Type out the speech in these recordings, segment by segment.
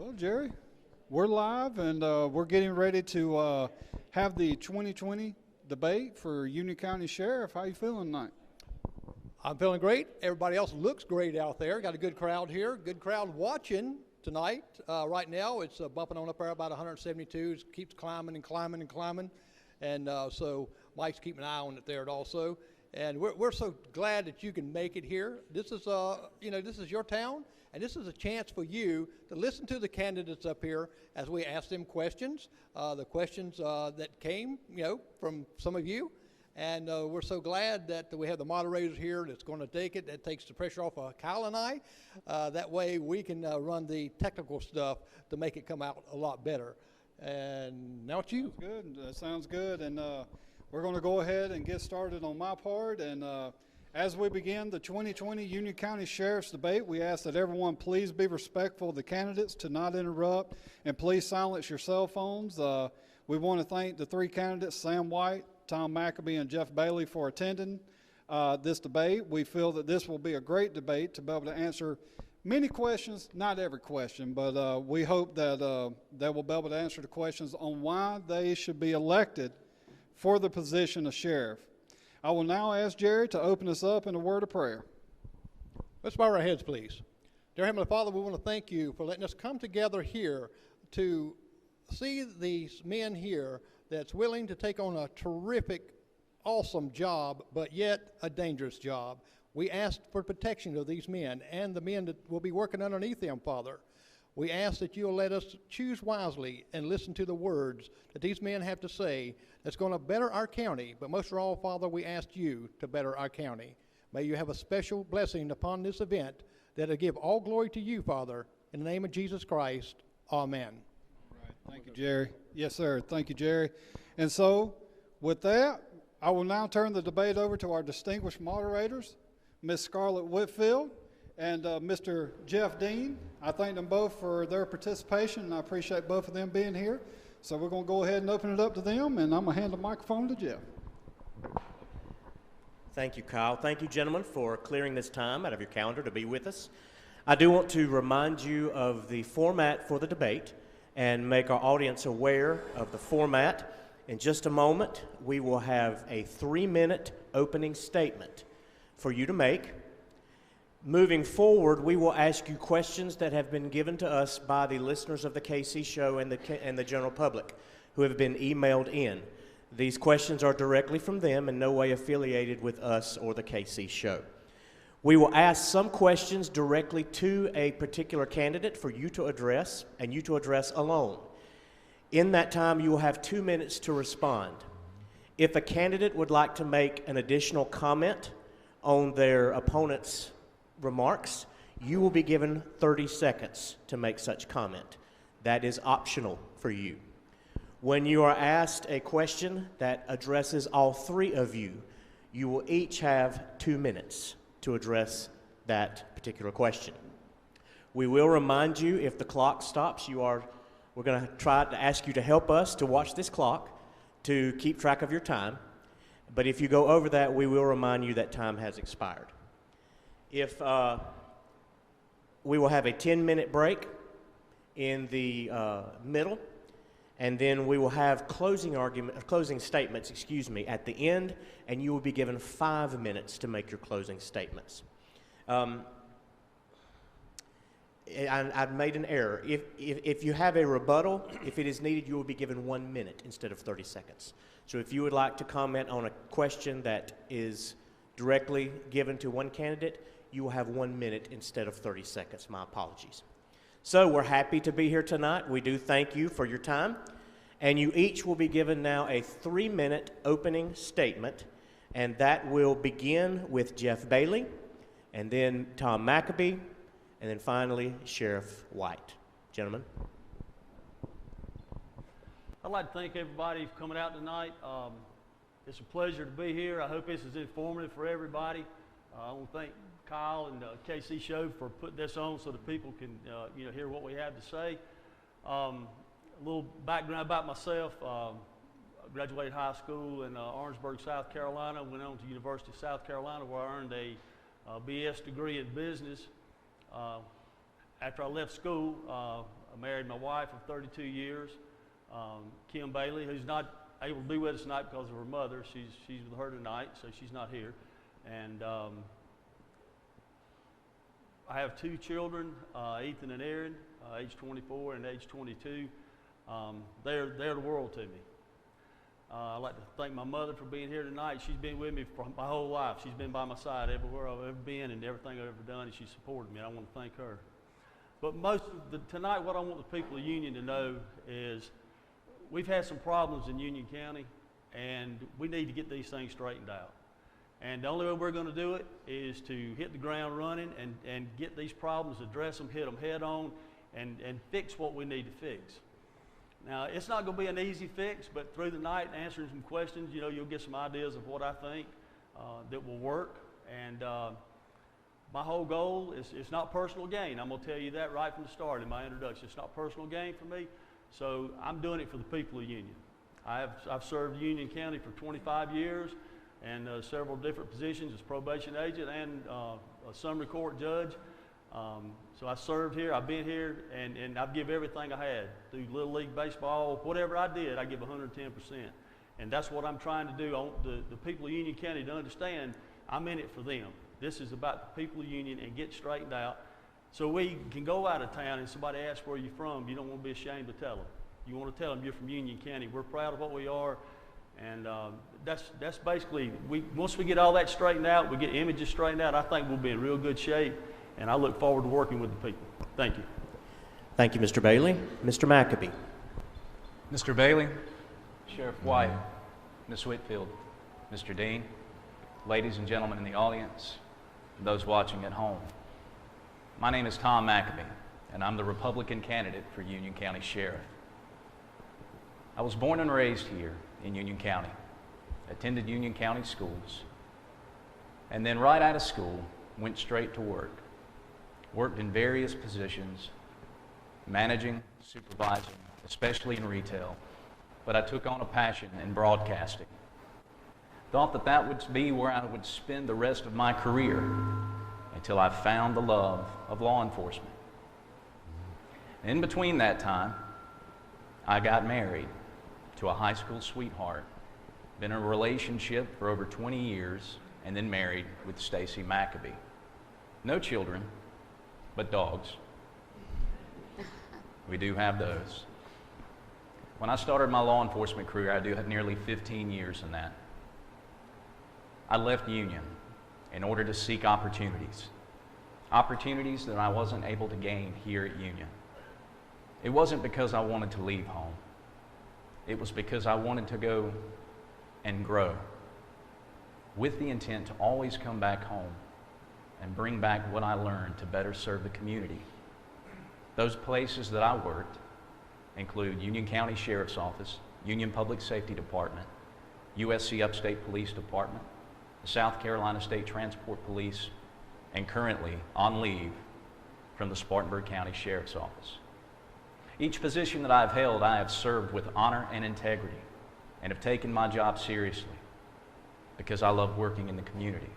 Well, Jerry, we're live and we're getting ready to have the 2020 debate for Union County Sheriff. How you feeling tonight? I'm feeling great. Everybody else looks great out there. Got a good crowd here. Good crowd watching tonight. Right now, it's bumping on up there about 172. It keeps climbing and climbing and climbing. And so Mike's keeping an eye on it there also. And we're so glad that you can make it here. This is, this is your town. And this is a chance for you to listen to the candidates up here as we ask them questions, the questions that came, from some of you. And we're so glad that we have the moderators here that's going to take it. That takes the pressure off of Kyle and I. That way we can run the technical stuff to make it come out a lot better. And now it's you. Sounds good. That sounds good. And we're going to go ahead and get started on my part. And as we begin the 2020 Union County Sheriff's debate, we ask that everyone please be respectful of the candidates, to not interrupt, and please silence your cell phones. We want to thank the three candidates, Sam White, THOM MCABEE, and Jeff Bailey, for attending this debate. We feel that this will be a great debate to be able to answer many questions, not every question, but we hope that they will be able to answer the questions on why they should be elected for the position of sheriff. I will now ask Jerry to open us up in a word of prayer. Let's bow our heads, please. Dear Heavenly Father, we want to thank you for letting us come together here to see these men here that's willing to take on a terrific, awesome job, but yet a dangerous job. We ask for protection of these men and the men that will be working underneath them, Father. We ask that you'll let us choose wisely and listen to the words that these men have to say that's going to better our county. But most of all, Father, we ask you to better our county. May you have a special blessing upon this event that'll give all glory to you, Father. In the name of Jesus Christ, amen. All right. Thank you, Jerry. Yes, sir. Thank you, Jerry. And so, with that, I will now turn the debate over to our distinguished moderators, Ms. Scarlett Whitfield and Mr. Jeff Dean. I thank them both for their participation, and I appreciate both of them being here. So we're going to go ahead and open it up to them, and I'm going to hand the microphone to Jeff. Thank you, Kyle. Thank you, gentlemen, for clearing this time out of your calendar to be with us. I do want to remind you of the format for the debate and make our audience aware of the format. In just a moment, we will have a 3-minute opening statement for you to make. Moving forward, we will ask you questions that have been given to us by the listeners of the KC show and the general public who have been emailed in. These questions are directly from them, in no way affiliated with us or the KC show. We will ask some questions directly to a particular candidate for you to address, and you to address alone. In that time, you will have 2 minutes to respond. If a candidate would like to make an additional comment on their opponent's remarks, you will be given 30 seconds to make such comment. That is optional for you. When you are asked a question that addresses all three of you, you will each have 2 minutes to address that particular question. We will remind you if the clock stops, we're going to try to ask you to help us to watch this clock to keep track of your time. But if you go over that, we will remind you that time has expired. If we will have a 10-minute break in the middle, and then we will have closing statements, at the end, and you will be given 5 minutes to make your closing statements. I've made an error. If you have a rebuttal, if it is needed, you will be given 1 minute instead of 30 seconds. So if you would like to comment on a question that is directly given to one candidate, you will have 1 minute instead of 30 seconds. My apologies. So we're happy to be here tonight. We do thank you for your time. And you each will be given now a 3-minute opening statement, and that will begin with Jeff Bailey, and then THOM MCABEE, and then finally Sheriff White. Gentlemen. I'd like to thank everybody for coming out tonight. It's a pleasure to be here. I hope this is informative for everybody. I want to thank Kyle and KC Show for putting this on so that people can hear what we have to say. A little background about myself. I graduated high school in Orangeburg, South Carolina. Went on to University of South Carolina where I earned a BS degree in business. After I left school, I married my wife of 32 years, Kim Bailey, who's not able to be with us tonight because of her mother. She's with her tonight, so she's not here. And I have 2 children, Ethan and Aaron, age 24 and age 22. They're the world to me. I'd like to thank my mother for being here tonight. She's been with me for my whole life. She's been by my side everywhere I've ever been and everything I've ever done, and she supported me. I want to thank her. But tonight, what I want the people of Union to know is we've had some problems in Union County, and we need to get these things straightened out. And the only way we're going to do it is to hit the ground running and get these problems, address them, hit them head on, and fix what we need to fix. Now, it's not going to be an easy fix, but through the night, answering some questions, you'll get some ideas of what I think that will work. And my whole goal is it's not personal gain. I'm going to tell you that right from the start in my introduction. It's not personal gain for me, so I'm doing it for the people of Union. I've served Union County for 25 years and several different positions as probation agent and a summary court judge. So I served here, I've been here, and I've given everything I had through Little League Baseball. Whatever I did, I give 110%. And that's what I'm trying to do. I want the people of Union County to understand I'm in it for them. This is about the people of Union and get straightened out. So we can go out of town and somebody asks where you're from, you don't want to be ashamed to tell them. You want to tell them you're from Union County. We're proud of what we are. And that's basically, once we get all that straightened out, we get images straightened out, I think we'll be in real good shape. And I look forward to working with the people. Thank you. Thank you, Mr. Bailey. Mr. McAbee. Mr. Bailey, Sheriff White, Ms. Whitfield, Mr. Dean, ladies and gentlemen in the audience, and those watching at home. My name is THOM McCabe, and I'm the Republican candidate for Union County Sheriff. I was born and raised here in Union County, attended Union County schools, and then right out of school, went straight to work. Worked in various positions, managing, supervising, especially in retail, but I took on a passion in broadcasting. Thought that that would be where I would spend the rest of my career until I found the love of law enforcement. In between that time, I got married to a high school sweetheart, been in a relationship for over 20 years, and then married with Stacy McAbee. No children, but dogs. We do have those. When I started my law enforcement career, I do have nearly 15 years in that. I left Union in order to seek opportunities that I wasn't able to gain here at Union. It wasn't because I wanted to leave home. It was because I wanted to go and grow with the intent to always come back home and bring back what I learned to better serve the community. Those places that I worked include Union County Sheriff's Office, Union Public Safety Department, USC Upstate Police Department, the South Carolina State Transport Police, and currently on leave from the Spartanburg County Sheriff's Office. Each position that I've held, I have served with honor and integrity and have taken my job seriously because I love working in the community.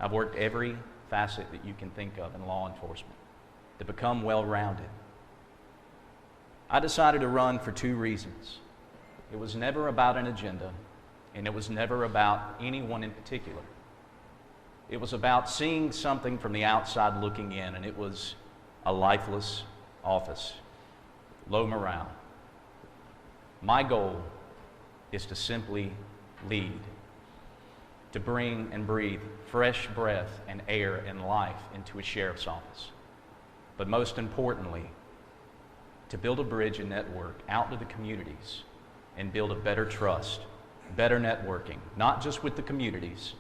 I've worked every facet that you can think of in law enforcement to become well-rounded. I decided to run for 2 reasons. It was never about an agenda, and it was never about anyone in particular. It was about seeing something from the outside looking in, and it was a lifeless office, low morale. My goal is to simply lead, to bring and breathe fresh breath and air and life into a sheriff's office. But most importantly, to build a bridge and network out to the communities and build a better trust, better networking, not just with the communities,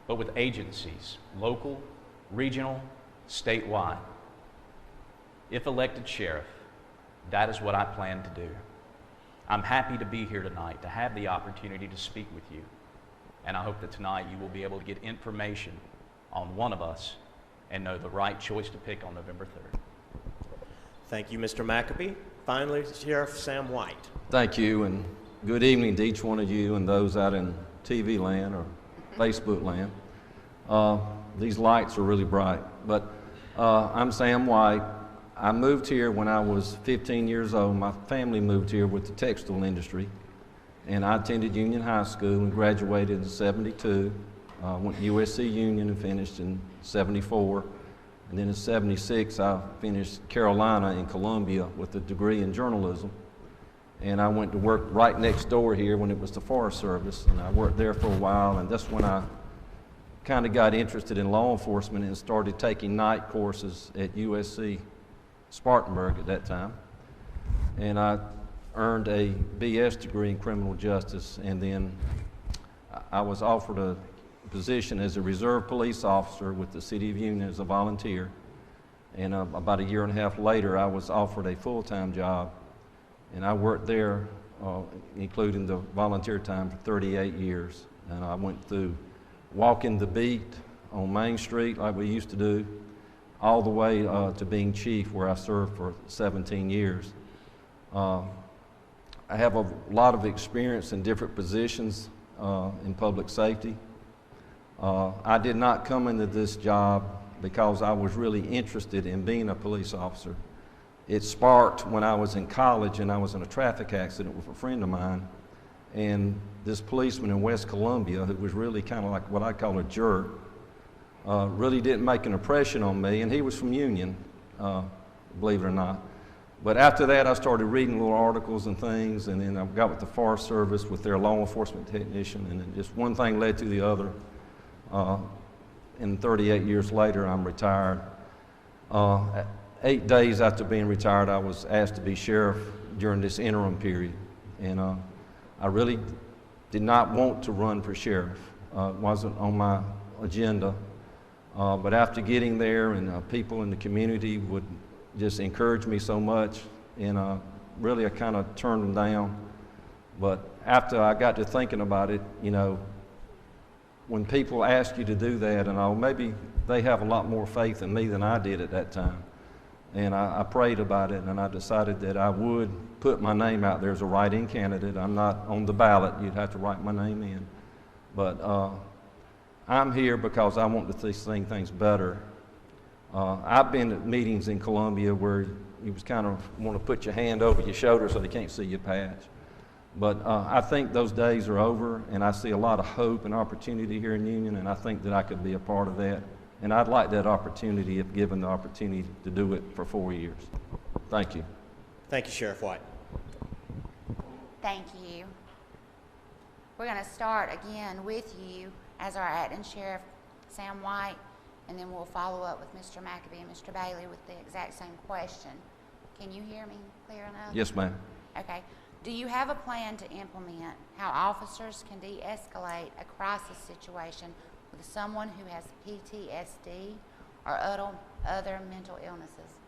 but with agencies, local, regional, statewide. If elected sheriff, that is what I plan to do. I'm happy to be here tonight to have the opportunity to speak with you. And I hope that tonight you will be able to get information on one of us and know the right choice to pick on November 3rd. Thank you, Mr. McAbee. Finally, Sheriff Sam White. Thank you, and good evening to each one of you and those out in TV land or Facebook land. These lights are really bright, but I'm Sam White. I moved here when I was 15 years old. My family moved here with the textile industry, and I attended Union High School and graduated in '72. Went to USC Union and finished in '74. And then in '76, I finished Carolina in Columbia with a degree in journalism. And I went to work right next door here when it was the Forest Service, and I worked there for a while, and that's when I kind of got interested in law enforcement and started taking night courses at USC Spartanburg at that time. And I earned a BS degree in criminal justice, and then I was offered a position as a reserve police officer with the City of Union as a volunteer. And about a year and a half later, I was offered a full-time job, and I worked there, including the volunteer time, for 38 years. And I went through walking the beat on Main Street like we used to do, all the way to being chief, where I served for 17 years. I have a lot of experience in different positions in public safety. I did not come into this job because I was really interested in being a police officer. It sparked when I was in college and I was in a traffic accident with a friend of mine, and this policeman in West Columbia, who was really kind of like what I call a jerk, really didn't make an impression on me, and he was from Union, believe it or not. But after that, I started reading little articles and things, and then I got with the Forest Service with their law enforcement technician, and then just one thing led to the other. And 38 years later, I'm retired. 8 days after being retired, I was asked to be sheriff during this interim period. And I really did not want to run for sheriff. It wasn't on my agenda. But after getting there, and people in the community would just encourage me so much, and really I kind of turned them down. But after I got to thinking about it, you know, when people ask you to do that, and maybe they have a lot more faith in me than I did at that time. And I prayed about it, and I decided that I would put my name out there as a write-in candidate. I'm not on the ballot. You'd have to write my name in. But I'm here because I want to see things better. I've been at meetings in Columbia where you was kind of want to put your hand over your shoulder so they can't see your patch. But I think those days are over, and I see a lot of hope and opportunity here in Union, and I think that I could be a part of that. And I'd like that opportunity if given the opportunity to do it for 4 years. Thank you. Thank you, Sheriff White. Thank you. We're going to start again with you as our acting sheriff, Sam White, and then we'll follow up with Mr. McAbee and Mr. Bailey with the exact same question. Can you hear me clear enough? Yes, ma'am. Okay. Do you have a plan to implement how officers can de-escalate a crisis situation with someone who has PTSD or other mental illnesses?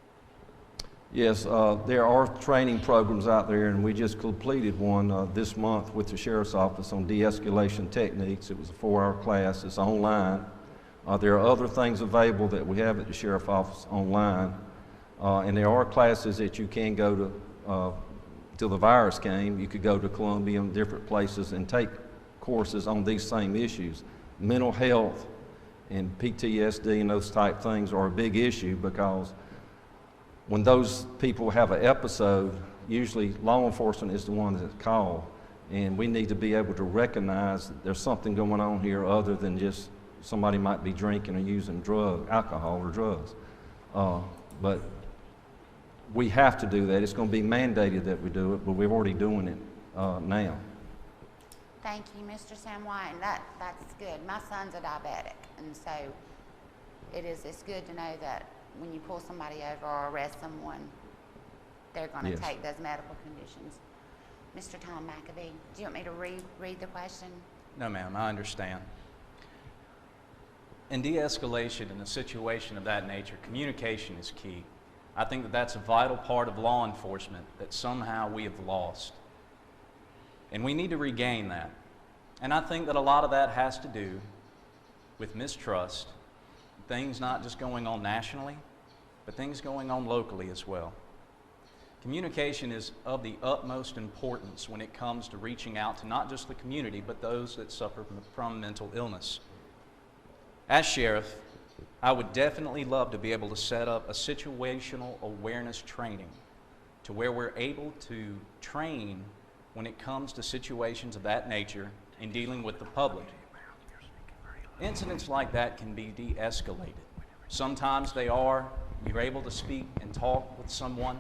Yes, there are training programs out there, and we just completed one this month with the Sheriff's Office on de-escalation techniques. It was a 4-hour class. It's online. There are other things available that we have at the Sheriff's Office online, and there are classes that you can go to. Till the virus came, you could go to Columbia and different places and take courses on these same issues. Mental health and PTSD and those type things are a big issue, because when those people have an episode, usually law enforcement is the one that's called, and we need to be able to recognize that there's something going on here other than just somebody might be drinking or using alcohol or drugs. But we have to do that. It's going to be mandated that we do it, but we're already doing it now. Thank you, Mr. Sam White. And that's good. My son's a diabetic, and so it's good to know that when you pull somebody over or arrest someone, they're going to take those medical conditions. Mr. Tom McAbee, do you want me to read the question? No, ma'am, I understand. In de-escalation in a situation of that nature, communication is key. I think that that's a vital part of law enforcement that somehow we have lost. And we need to regain that. And I think that a lot of that has to do with mistrust, things not just going on nationally, but things going on locally as well. Communication is of the utmost importance when it comes to reaching out to not just the community, but those that suffer from mental illness. As sheriff, I would definitely love to be able to set up a situational awareness training to where we're able to train when it comes to situations of that nature in dealing with the public. Incidents like that can be de-escalated. Sometimes they are. You're able to speak and talk with someone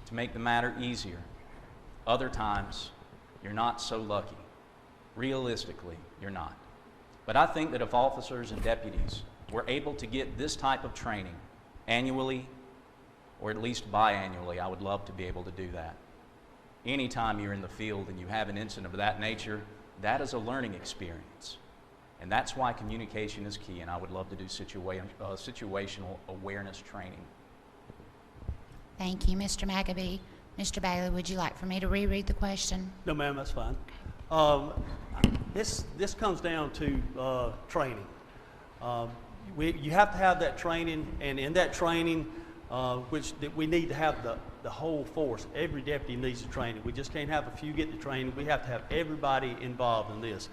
to make the matter easier. Other times, you're not so lucky. Realistically, you're not. But I think that if officers and deputies were able to get this type of training annually, or at least biannually, I would love to be able to do that. Anytime you're in the field and you have an incident of that nature, that is a learning experience. And that's why communication is key, and I would love to do situational awareness training. Thank you, Mr. MCABEE. Mr. Bailey, would you like for me to reread the question? No, ma'am, that's fine. This comes down to training. You have to have that training, and in that training, we need to have the whole force. Every deputy needs the training. We just can't have a few get the training. We have to have everybody involved in this.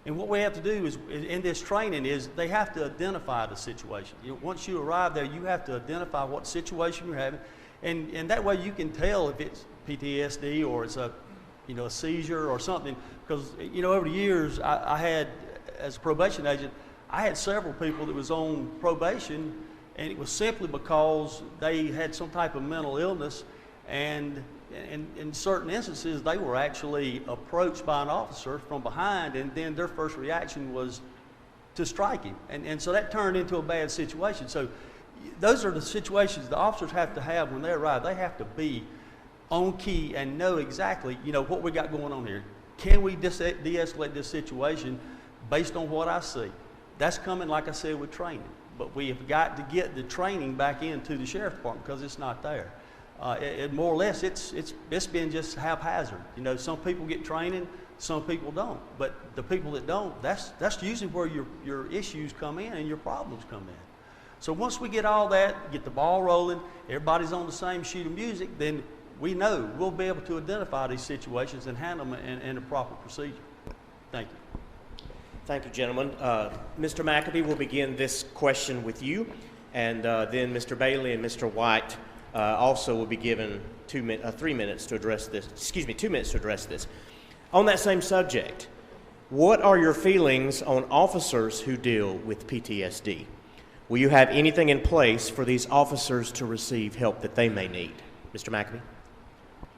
And what we have to do is, in this training, is they have to identify the situation. Once you arrive there, you have to identify what situation you're having, and that way you can tell if it's PTSD or it's a seizure or something. Because over the years, I had, as a probation agent, I had several people that was on probation, and it was simply because they had some type of mental illness, and in certain instances, they were actually approached by an officer from behind, and then their first reaction was to strike him. And so that turned into a bad situation. So those are the situations the officers have to have when they arrive. They have to be on key and know exactly, what we got going on here. Can we de-escalate this situation based on what I see? That's coming, like I said, with training. But we have got to get the training back into the sheriff's department because it's not there. More or less, it's been just haphazard. Some people get training, some people don't. But the people that don't, that's usually where your issues come in and your problems come in. So once we get all that, get the ball rolling, everybody's on the same sheet of music, then we know we'll be able to identify these situations and handle them in a proper procedure. Thank you. Thank you, gentlemen. Mr. MCABEE will begin this question with you, and then Mr. Bailey and Mr. White also will be given 2 minutes to address this. 2 minutes to address this. On that same subject, what are your feelings on officers who deal with PTSD? Will you have anything in place for these officers to receive help that they may need? Mr. MCABEE.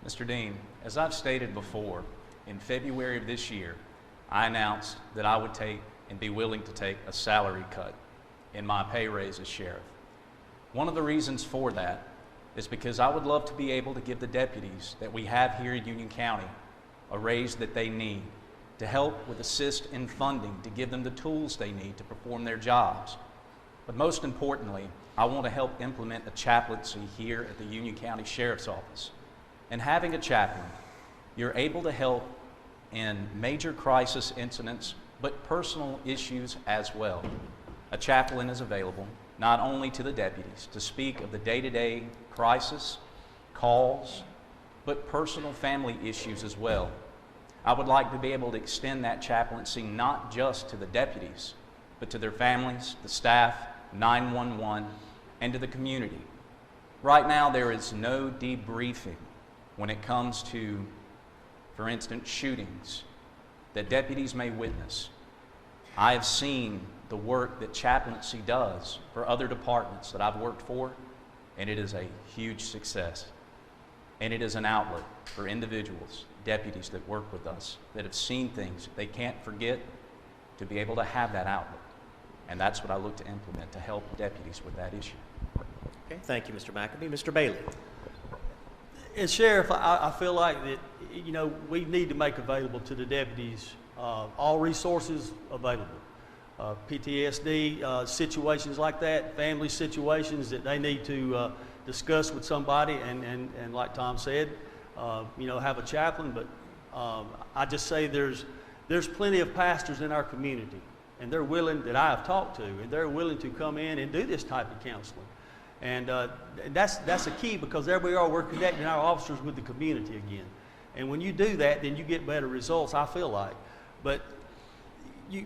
Mr. Dean, as I've stated before, in February of this year, I announced that I would take and be willing to take a salary cut in my pay raise as sheriff. One of the reasons for that is because I would love to be able to give the deputies that we have here in Union County a raise that they need to help with assist in funding, to give them the tools they need to perform their jobs. But most importantly, I want to help implement a chaplaincy here at the Union County Sheriff's Office. And having a chaplain, you're able to help in major crisis incidents, but personal issues as well. A chaplain is available not only to the deputies to speak of the day-to-day crisis, calls, but personal family issues as well. I would like to be able to extend that chaplaincy not just to the deputies, but to their families, the staff, 911, and to the community. Right now, there is no debriefing when it comes to, for instance, shootings that deputies may witness. I have seen the work that chaplaincy does for other departments that I've worked for, and it is a huge success. And it is an outlet for individuals, deputies that work with us, that have seen things they can't forget, to be able to have that outlet. And that's what I look to implement to help deputies with that issue. Okay, thank you, Mr. MCABEE. Mr. Bailey. As sheriff, I feel like that, we need to make available to the deputies all resources available. PTSD situations like that, family situations that they need to discuss with somebody, and like Tom said, have a chaplain. But I just say there's plenty of pastors in our community, and they're willing, that I have talked to, and they're willing to come in and do this type of counseling. And that's a key, because there we are, we're connecting our officers with the community again. And when you do that, then you get better results, I feel like. But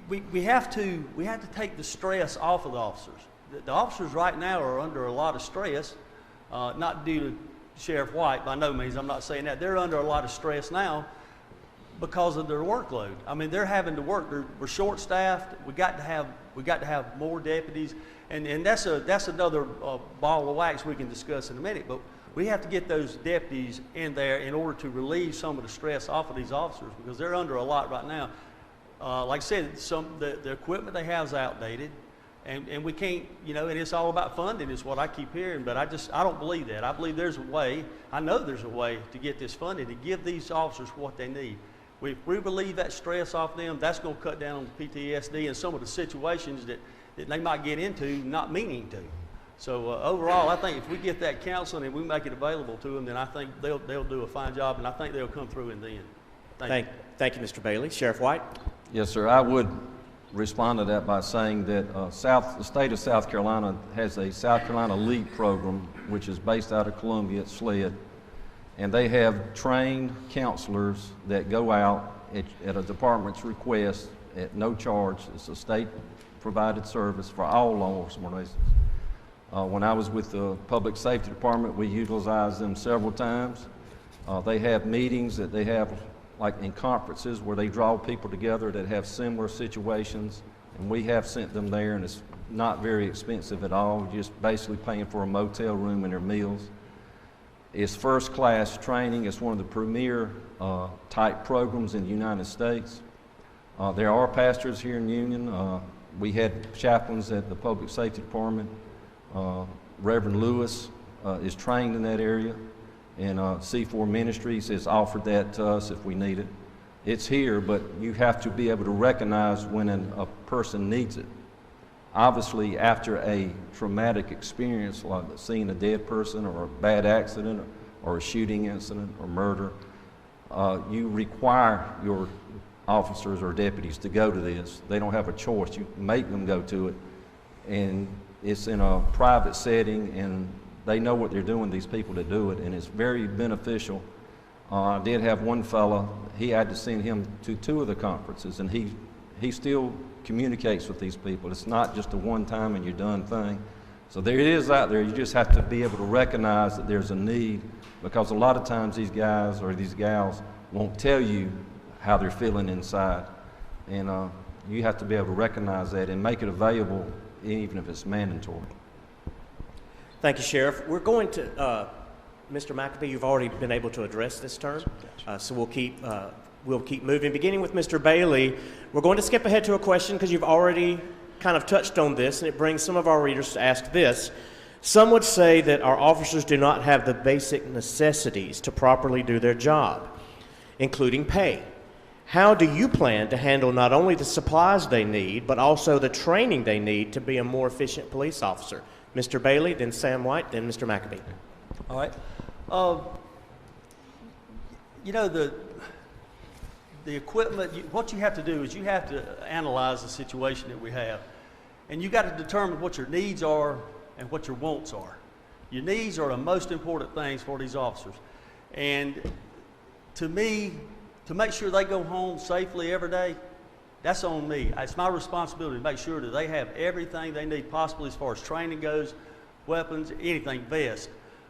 we have to take the stress off of the officers. the officers right now are under a lot of stress, not due to Sheriff White, by no means, I'm not saying that. They're under a lot of stress now because of their workload. I mean, they're having to work. We're short-staffed. We got to have more deputies, and that's another ball of wax we can discuss in a minute. But we have to get those deputies in there in order to relieve some of the stress off of these officers because they're under a lot right now. Like I said, the equipment they have is outdated. And we can't, you know, and it's all about funding is what I keep hearing, but I don't believe that. I believe there's a way, I know there's a way to get this funding, to give these officers what they need. If we relieve that stress off them, that's going to cut down on PTSD and some of the situations that they might get into not meaning to. So overall, I think if we get that counseling and we make it available to them, then I think they'll do a fine job, and I think they'll come through in the end. Thank you, Mr. Bailey. Sheriff White? Yes, sir. I would respond to that by saying that the state of South Carolina has a South Carolina LEAP program, which is based out of Columbia at SLED, and they have trained counselors that go out at a department's request at no charge. It's a state-provided service for all law enforcement agencies. When I was with the Public Safety Department, we utilized them several times. They have meetings that they have like in conferences where they draw people together that have similar situations, and we have sent them there, and it's not very expensive at all, just basically paying for a motel room and their meals. It's first-class training. It's one of the premier type programs in the United States. There are pastors here in Union. We had chaplains at the Public Safety Department. Reverend Lewis is trained in that area. And C4 Ministries has offered that to us if we need it. It's here, but you have to be able to recognize when a person needs it. Obviously, after a traumatic experience like seeing a dead person or a bad accident or a shooting incident or murder, you require your officers or deputies to go to this. They don't have a choice. You make them go to it. And it's in a private setting, and they know what they're doing, these people that do it, and it's very beneficial. I did have one fella, he had to send him to 2 of the conferences, and he still communicates with these people. It's not just a one-time and you're done thing. So there it is out there. You just have to be able to recognize that there's a need, because a lot of times these guys or these gals won't tell you how they're feeling inside. And you have to be able to recognize that and make it available, even if it's mandatory. Thank you, Sheriff. We're going to, Mr. McAbee, you've already been able to address this term, so we'll keep moving. Beginning with Mr. Bailey, we're going to skip ahead to a question because you've already kind of touched on this, and it brings some of our readers to ask this. Some would say that our officers do not have the basic necessities to properly do their job, including pay. How do you plan to handle not only the supplies they need, but also the training they need to be a more efficient police officer? Mr. Bailey, then Sam White, then Mr. McAbee. All right. You know, the equipment, what you have to do is you have to analyze the situation that we have. And you got to determine what your needs are and what your wants are. Your needs are the most important things for these officers. And to me, to make sure they go home safely every day, that's on me. It's my responsibility to make sure that they have everything they need possibly as far as training goes, weapons, anything, vest.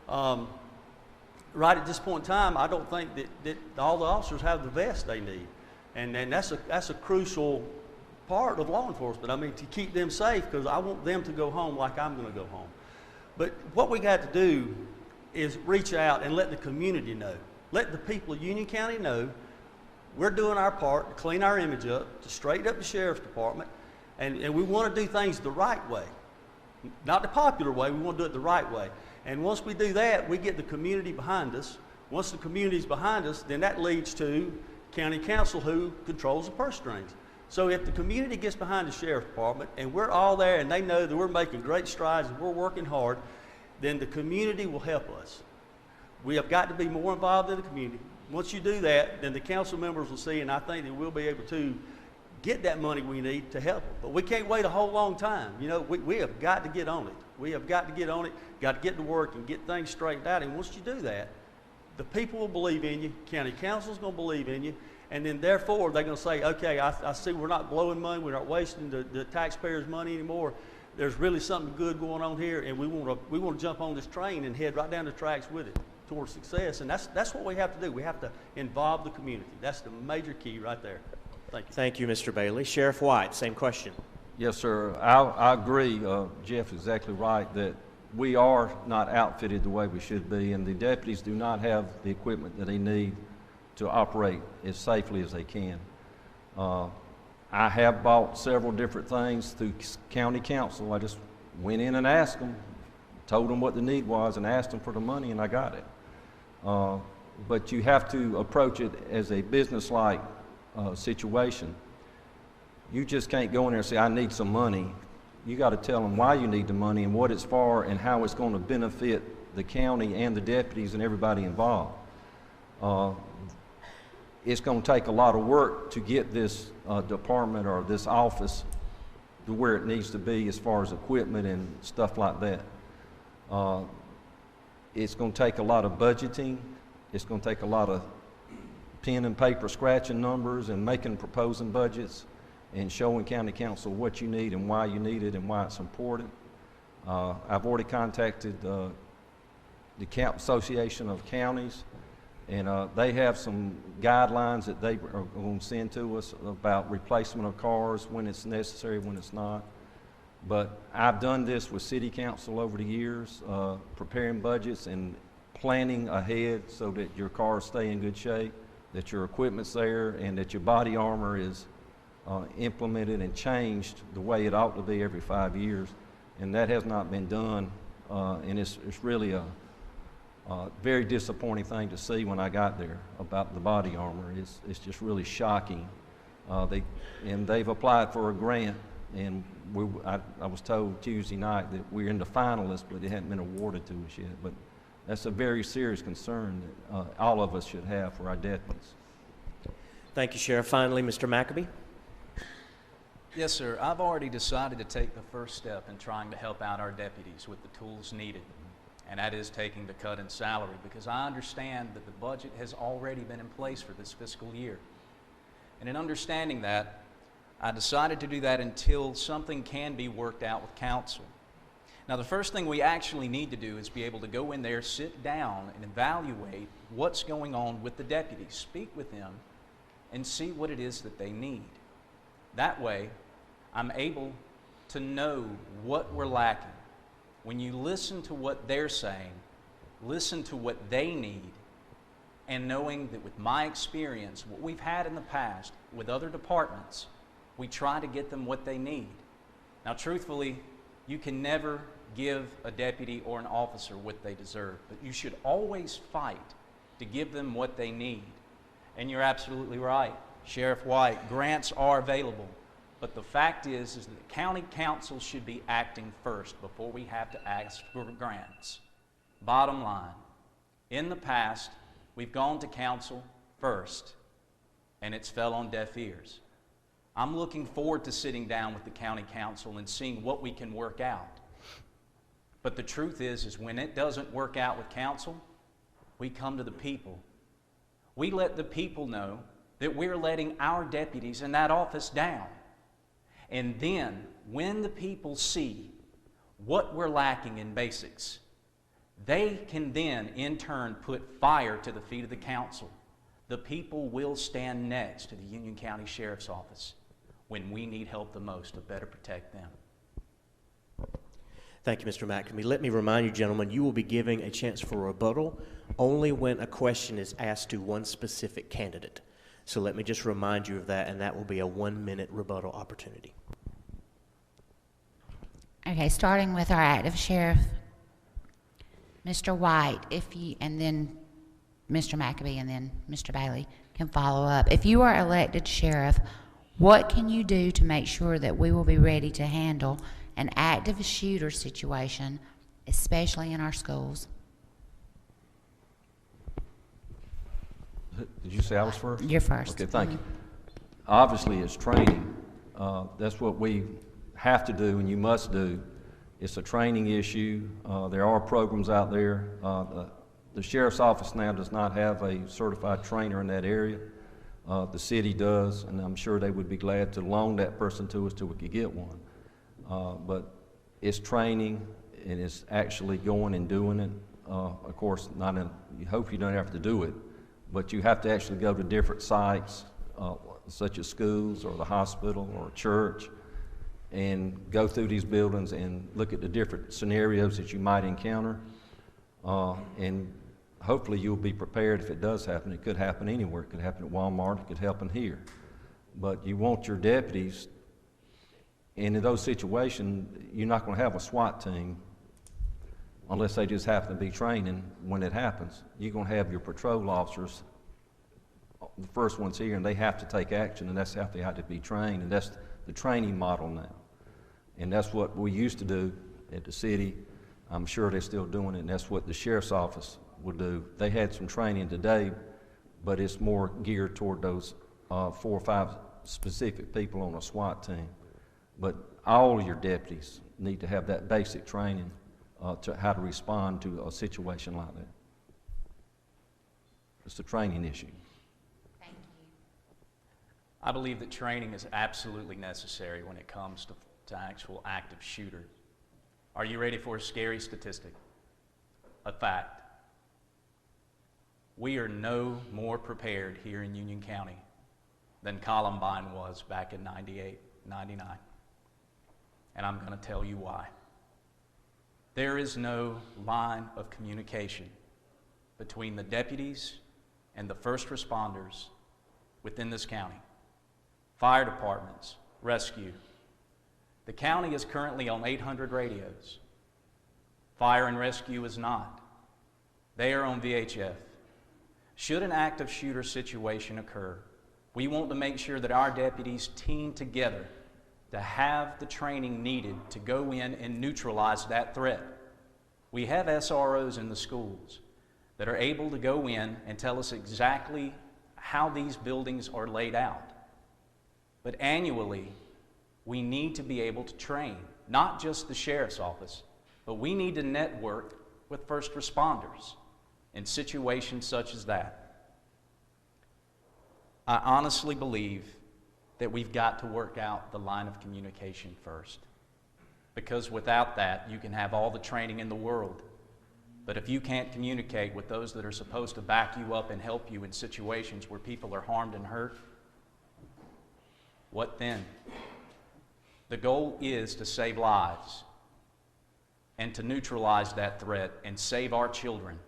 Right at this point in time, I don't think that all the officers have the vest they need. And that's a crucial part of law enforcement. I mean, to keep them safe, because I want them to go home like I'm going to go home. But what we got to do is reach out and let the community know. Let the people of Union County know we're doing our part to clean our image up, to straighten up the sheriff's department, and we want to do things the right way. Not the popular way, we want to do it the right way. And once we do that, we get the community behind us. Once the community's behind us, then that leads to county council, who controls the purse strings. So if the community gets behind the sheriff's department and we're all there and they know that we're making great strides and we're working hard, then the community will help us. We have got to be more involved in the community. Once you do that, then the council members will see, and I think that we'll be able to get that money we need to help them. But we can't wait a whole long time. You know, we have got to get on it. We have got to get on it, got to get to work and get things straightened out. And once you do that, the people will believe in you, county council's going to believe in you, and then therefore they're going to say, okay, I see we're not blowing money, we're not wasting the taxpayers' money anymore. there's really something good going on here, and we want to jump on this train and head right down the tracks with it towards success. And that's what we have to do. We have to involve the community. That's the major key right there. Thank you. Thank you, Mr. Bailey. Sheriff White, same question. Yes, sir. I agree. Jeff is exactly right that we are not outfitted the way we should be, and the deputies do not have the equipment that they need to operate as safely as they can. I have bought several different things through county council. I just went in and asked them, told them what the need was, and asked them for the money, and I got it. But you have to approach it as a business-like situation. You just can't go in there and say, I need some money. You got to tell them why you need the money and what it's for and how it's going to benefit the county and the deputies and everybody involved. It's going to take a lot of work to get this department or this office to where it needs to be as far as equipment and stuff like that. It's going to take a lot of budgeting. It's going to take a lot of pen and paper scratching numbers and proposing budgets and showing county council what you need and why you need it and why it's important. I've already contacted the Association of Counties, and they have some guidelines that they are going to send to us about replacement of cars, when it's necessary, when it's not. But I've done this with city council over the years, preparing budgets and planning ahead so that your cars stay in good shape, that your equipment's there, and that your body armor is implemented and changed the way it ought to be every 5 years. And that has not been done, and it's really a very disappointing thing to see when I got there about the body armor. It's just really shocking. They've applied for a grant, and I was told Tuesday night that we're in the finalists, but it hadn't been awarded to us yet. But that's a very serious concern that all of us should have for our deputies. Thank you, Sheriff. Finally, Mr. McAbee. Yes, sir. I've already decided to take the first step in trying to help out our deputies with the tools needed, and that is taking the cut in salary, because I understand that the budget has already been in place for this fiscal year. And in understanding that, I decided to do that until something can be worked out with council. Now, the first thing we actually need to do is be able to go in there, sit down, and evaluate what's going on with the deputies, speak with them, and see what it is that they need. That way, I'm able to know what we're lacking. When you listen to what they're saying, listen to what they need, and knowing that with my experience, what we've had in the past with other departments, we try to get them what they need. Now, truthfully, you can never give a deputy or an officer what they deserve, but you should always fight to give them what they need. And you're absolutely right, Sheriff White, grants are available. But the fact is that the county council should be acting first before we have to ask for grants. Bottom line, in the past, we've gone to council first, and it's fell on deaf ears. I'm looking forward to sitting down with the county council and seeing what we can work out. But the truth is when it doesn't work out with council, we come to the people. We let the people know that we're letting our deputies in that office down. And then, when the people see what we're lacking in basics, they can then, in turn, put fire to the feet of the council. The people will stand next to the Union County Sheriff's Office when we need help the most to better protect them. Thank you, Mr. McAbee. Let me remind you, gentlemen, you will be giving a chance for rebuttal only when a question is asked to one specific candidate. So let me just remind you of that, and that will be a 1-minute rebuttal opportunity. Okay, starting with our active sheriff, Mr. White, and then Mr. McAbee, and then Mr. Bailey can follow up. If you are elected sheriff, what can you do to make sure that we will be ready to handle an active shooter situation, especially in our schools? Did you say I was first? You're first. Okay, thank you. Obviously, it's training. That's what we have to do and you must do. It's a training issue. There are programs out there. The Sheriff's Office now does not have a certified trainer in that area. The city does, and I'm sure they would be glad to loan that person to us till we could get one. But it's training and it's actually going and doing it. Of course, you hope you don't have to do it, but you have to actually go to different sites, such as schools or the hospital or a church, and go through these buildings and look at the different scenarios that you might encounter. And hopefully you'll be prepared if it does happen. It could happen anywhere. It could happen at Walmart. It could happen here. But you want your deputies, and in those situations, you're not going to have a SWAT team unless they just happen to be training when it happens. You're going to have your patrol officers, the first ones here, and they have to take action, and that's how they have to be trained, and that's the training model now. And that's what we used to do at the city. I'm sure they're still doing it, and that's what the sheriff's office would do. They had some training today, but it's more geared toward those 4 or 5 specific people on a SWAT team. But all your deputies need to have that basic training to how to respond to a situation like that. It's a training issue. Thank you. I believe that training is absolutely necessary when it comes to actual active shooters. Are you ready for a scary statistic? A fact. We are no more prepared here in Union County than Columbine was back in 98, 99. And I'm going to tell you why. There is no line of communication between the deputies and the first responders within this county. Fire departments, rescue. The county is currently on 800 radios. Fire and rescue is not. They are on VHF. Should an active shooter situation occur, we want to make sure that our deputies team together to have the training needed to go in and neutralize that threat. We have SROs in the schools that are able to go in and tell us exactly how these buildings are laid out. But annually, we need to be able to train, not just the sheriff's office, but we need to network with first responders in situations such as that. I honestly believe that we've got to work out the line of communication first. Because without that, you can have all the training in the world. But if you can't communicate with those that are supposed to back you up and help you in situations where people are harmed and hurt, what then? The goal is to save lives and to neutralize that threat and save our children.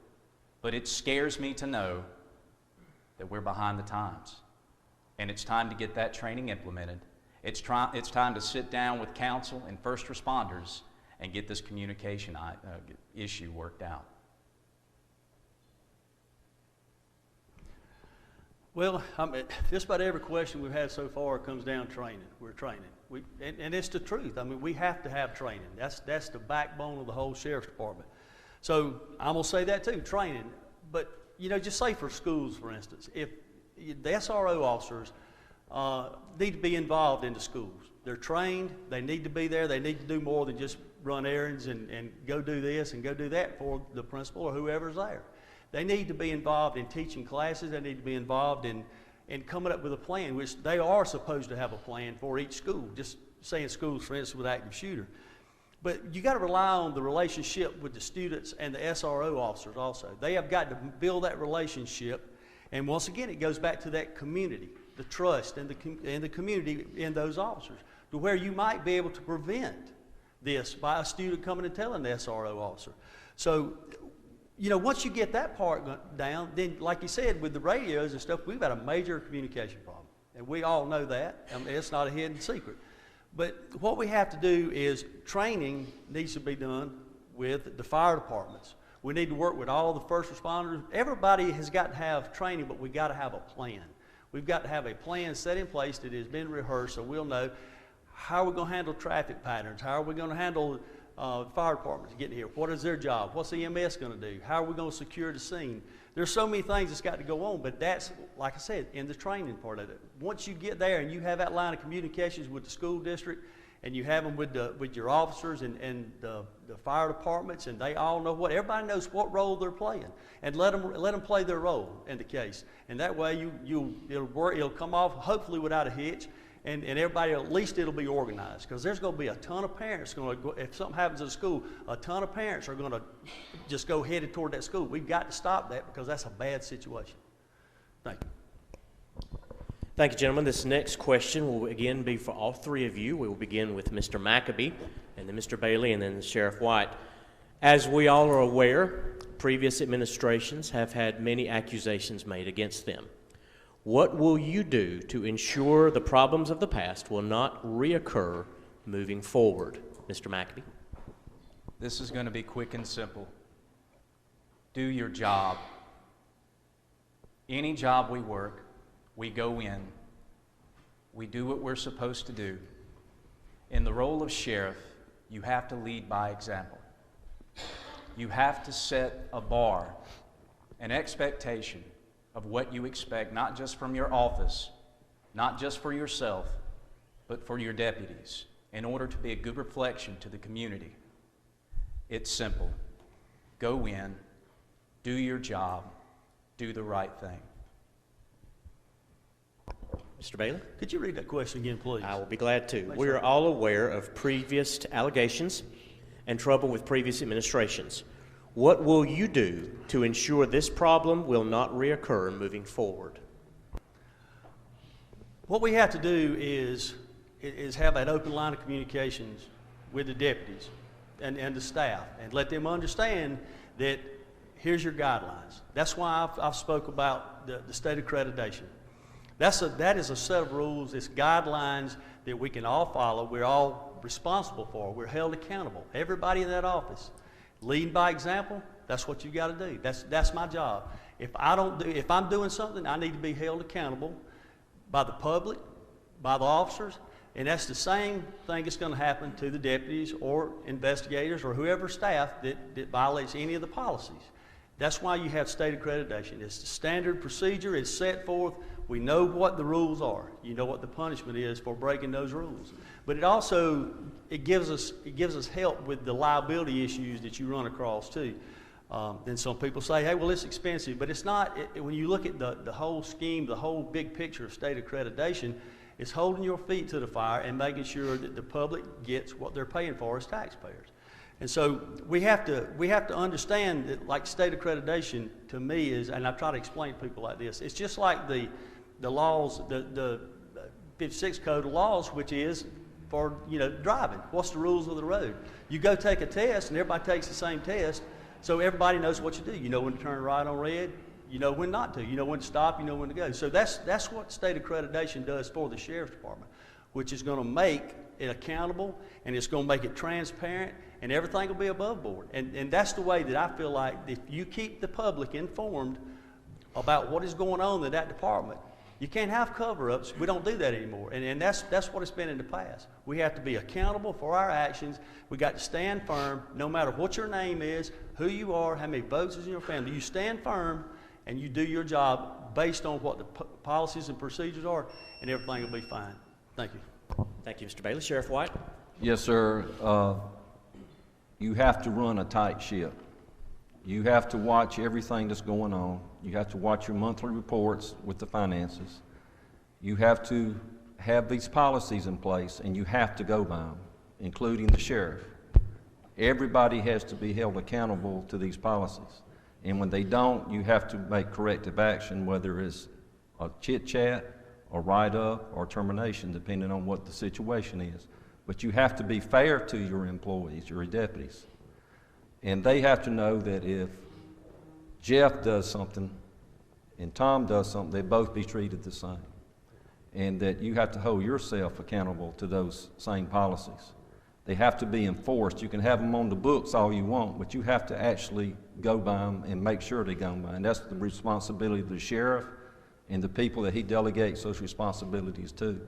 But it scares me to know that we're behind the times. And it's time to get that training implemented. It's time to sit down with council and first responders and get this communication issue worked out. Well, just about every question we've had so far comes down to training. We're training. And it's the truth. I mean, we have to have training. That's the backbone of the whole sheriff's department. So I'm going to say that too, training. But, you know, just say for schools, for instance, if the SRO officers need to be involved in the schools. They're trained. They need to be there. They need to do more than just run errands and go do this and go do that for the principal or whoever's there. They need to be involved in teaching classes. They need to be involved in coming up with a plan, which they are supposed to have a plan for each school, just saying schools, for instance, with active shooter. But you got to rely on the relationship with the students and the SRO officers also. They have got to build that relationship. And once again, it goes back to that community, the trust and the community in those officers, to where you might be able to prevent this by a student coming and telling the SRO officer. So, you know, once you get that part down, then, like you said, with the radios and stuff, we've got a major communication problem. And we all know that. I mean, it's not a hidden secret. But what we have to do is training needs to be done with the fire departments. We need to work with all the first responders. Everybody has got to have training, but we've got to have a plan. We've got to have a plan set in place that has been rehearsed so we'll know how we're going to handle traffic patterns, how are we going to handle fire departments getting here, what is their job, what's the EMS going to do, how are we going to secure the scene. There's so many things that's got to go on, but that's, like I said, in the training part of it. Once you get there and you have that line of communications with the school district, and you have them with your officers and the fire departments, and they all know everybody knows what role they're playing, and let them play their role in the case, and that way it'll work. It'll come off hopefully without a hitch, and everybody, at least it'll be organized, because there's going to be a ton of parents going to go, if something happens at a school, a ton of parents are going to just go headed toward that school. We've got to stop that because that's a bad situation. Thank you. Thank you, gentlemen. This next question will again be for all three of you. We will begin with Mr. MCABEE, and then Mr. Bailey, and then Sheriff White. As we all are aware, previous administrations have had many accusations made against them. What will you do to ensure the problems of the past will not reoccur moving forward? Mr. MCABEE. This is going to be quick and simple. Do your job. Any job we work, we go in, we do what we're supposed to do. In the role of sheriff, you have to lead by example. You have to set a bar, an expectation of what you expect, not just from your office, not just for yourself, but for your deputies, in order to be a good reflection to the community. It's simple. Go in, do your job, do the right thing. Mr. Bailey? Could you read that question again, please? I will be glad to. We are all aware of previous allegations and trouble with previous administrations. What will you do to ensure this problem will not reoccur moving forward? What we have to do is have that open line of communications with the deputies and the staff, and let them understand that here's your guidelines. That's why I've spoke about the state accreditation. That is a set of rules, it's guidelines that we can all follow, we're all responsible for, we're held accountable. Everybody in that office. Leading by example, that's what you got to do. That's my job. If I'm doing something, I need to be held accountable by the public, by the officers, and that's the same thing that's going to happen to the deputies or investigators or whoever staff that violates any of the policies. That's why you have state accreditation. It's the standard procedure, it's set forth. We know what the rules are. You know what the punishment is for breaking those rules. But it also, it gives us help with the liability issues that you run across too. Then some people say, hey, well, it's expensive, but it's not. When you look at the whole scheme, the whole big picture of state accreditation, it's holding your feet to the fire and making sure that the public gets what they're paying for as taxpayers. And so we have to understand that, like, state accreditation to me is, and I try to explain to people like this, it's just like the laws, the 56 Code of Laws, which is for, driving. What's the rules of the road? You go take a test, and everybody takes the same test, so everybody knows what you do. You know when to turn right on red, you know when not to, you know when to stop, you know when to go. So that's what state accreditation does for the Sheriff's Department, which is going to make it accountable, and it's going to make it transparent, and everything will be above board. And that's the way that I feel like if you keep the public informed about what is going on in that department, you can't have cover-ups. We don't do that anymore. And that's what it's been in the past. We have to be accountable for our actions. We got to stand firm, no matter what your name is, who you are, how many votes is in your family. You stand firm and you do your job based on what the policies and procedures are, and everything will be fine. Thank you. Thank you, Mr. Bailey. Sheriff White? Yes, sir. You have to run a tight ship. You have to watch everything that's going on. You have to watch your monthly reports with the finances. You have to have these policies in place, and you have to go by them, including the sheriff. Everybody has to be held accountable to these policies. And when they don't, you have to make corrective action, whether it's a chit-chat, or write-up, or termination, depending on what the situation is. But you have to be fair to your employees, your deputies. And they have to know that if Jeff does something and Tom does something, they both be treated the same. And that you have to hold yourself accountable to those same policies. They have to be enforced. You can have them on the books all you want, but you have to actually go by them and make sure they go by. And that's the responsibility of the sheriff and the people that he delegates those responsibilities to.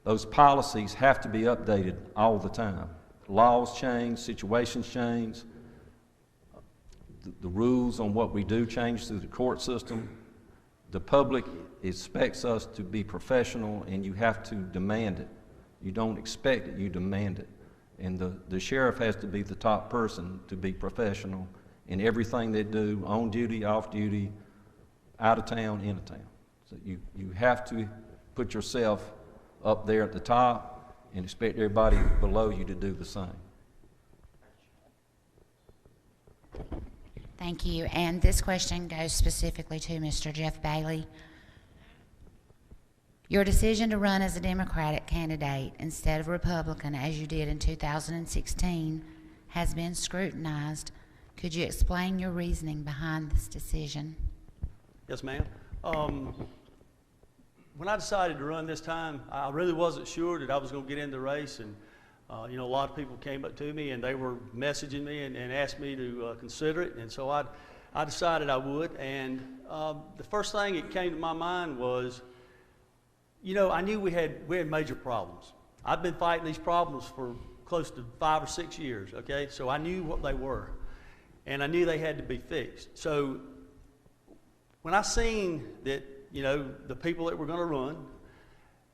Those policies have to be updated all the time. Laws change, situations change, the rules on what we do change through the court system. The public expects us to be professional, and you have to demand it. You don't expect it, you demand it. And the sheriff has to be the top person to be professional in everything they do, on duty, off duty, out of town, in town. So you have to put yourself up there at the top and expect everybody below you to do the same. Thank you. And this question goes specifically to Mr. Jeff Bailey. Your decision to run as a Democratic candidate instead of Republican, as you did in 2016, has been scrutinized. Could you explain your reasoning behind this decision? Yes, ma'am. When I decided to run this time, I really wasn't sure that I was going to get in the race. And, you know, a lot of people came up to me and they were messaging me and asked me to consider it. And so I decided I would. And the first thing that came to my mind was, you know, I knew we had major problems. I've been fighting these problems for close to 5 or 6 years, okay? So I knew what they were, and I knew they had to be fixed. So when I seen that, you know, the people that were going to run,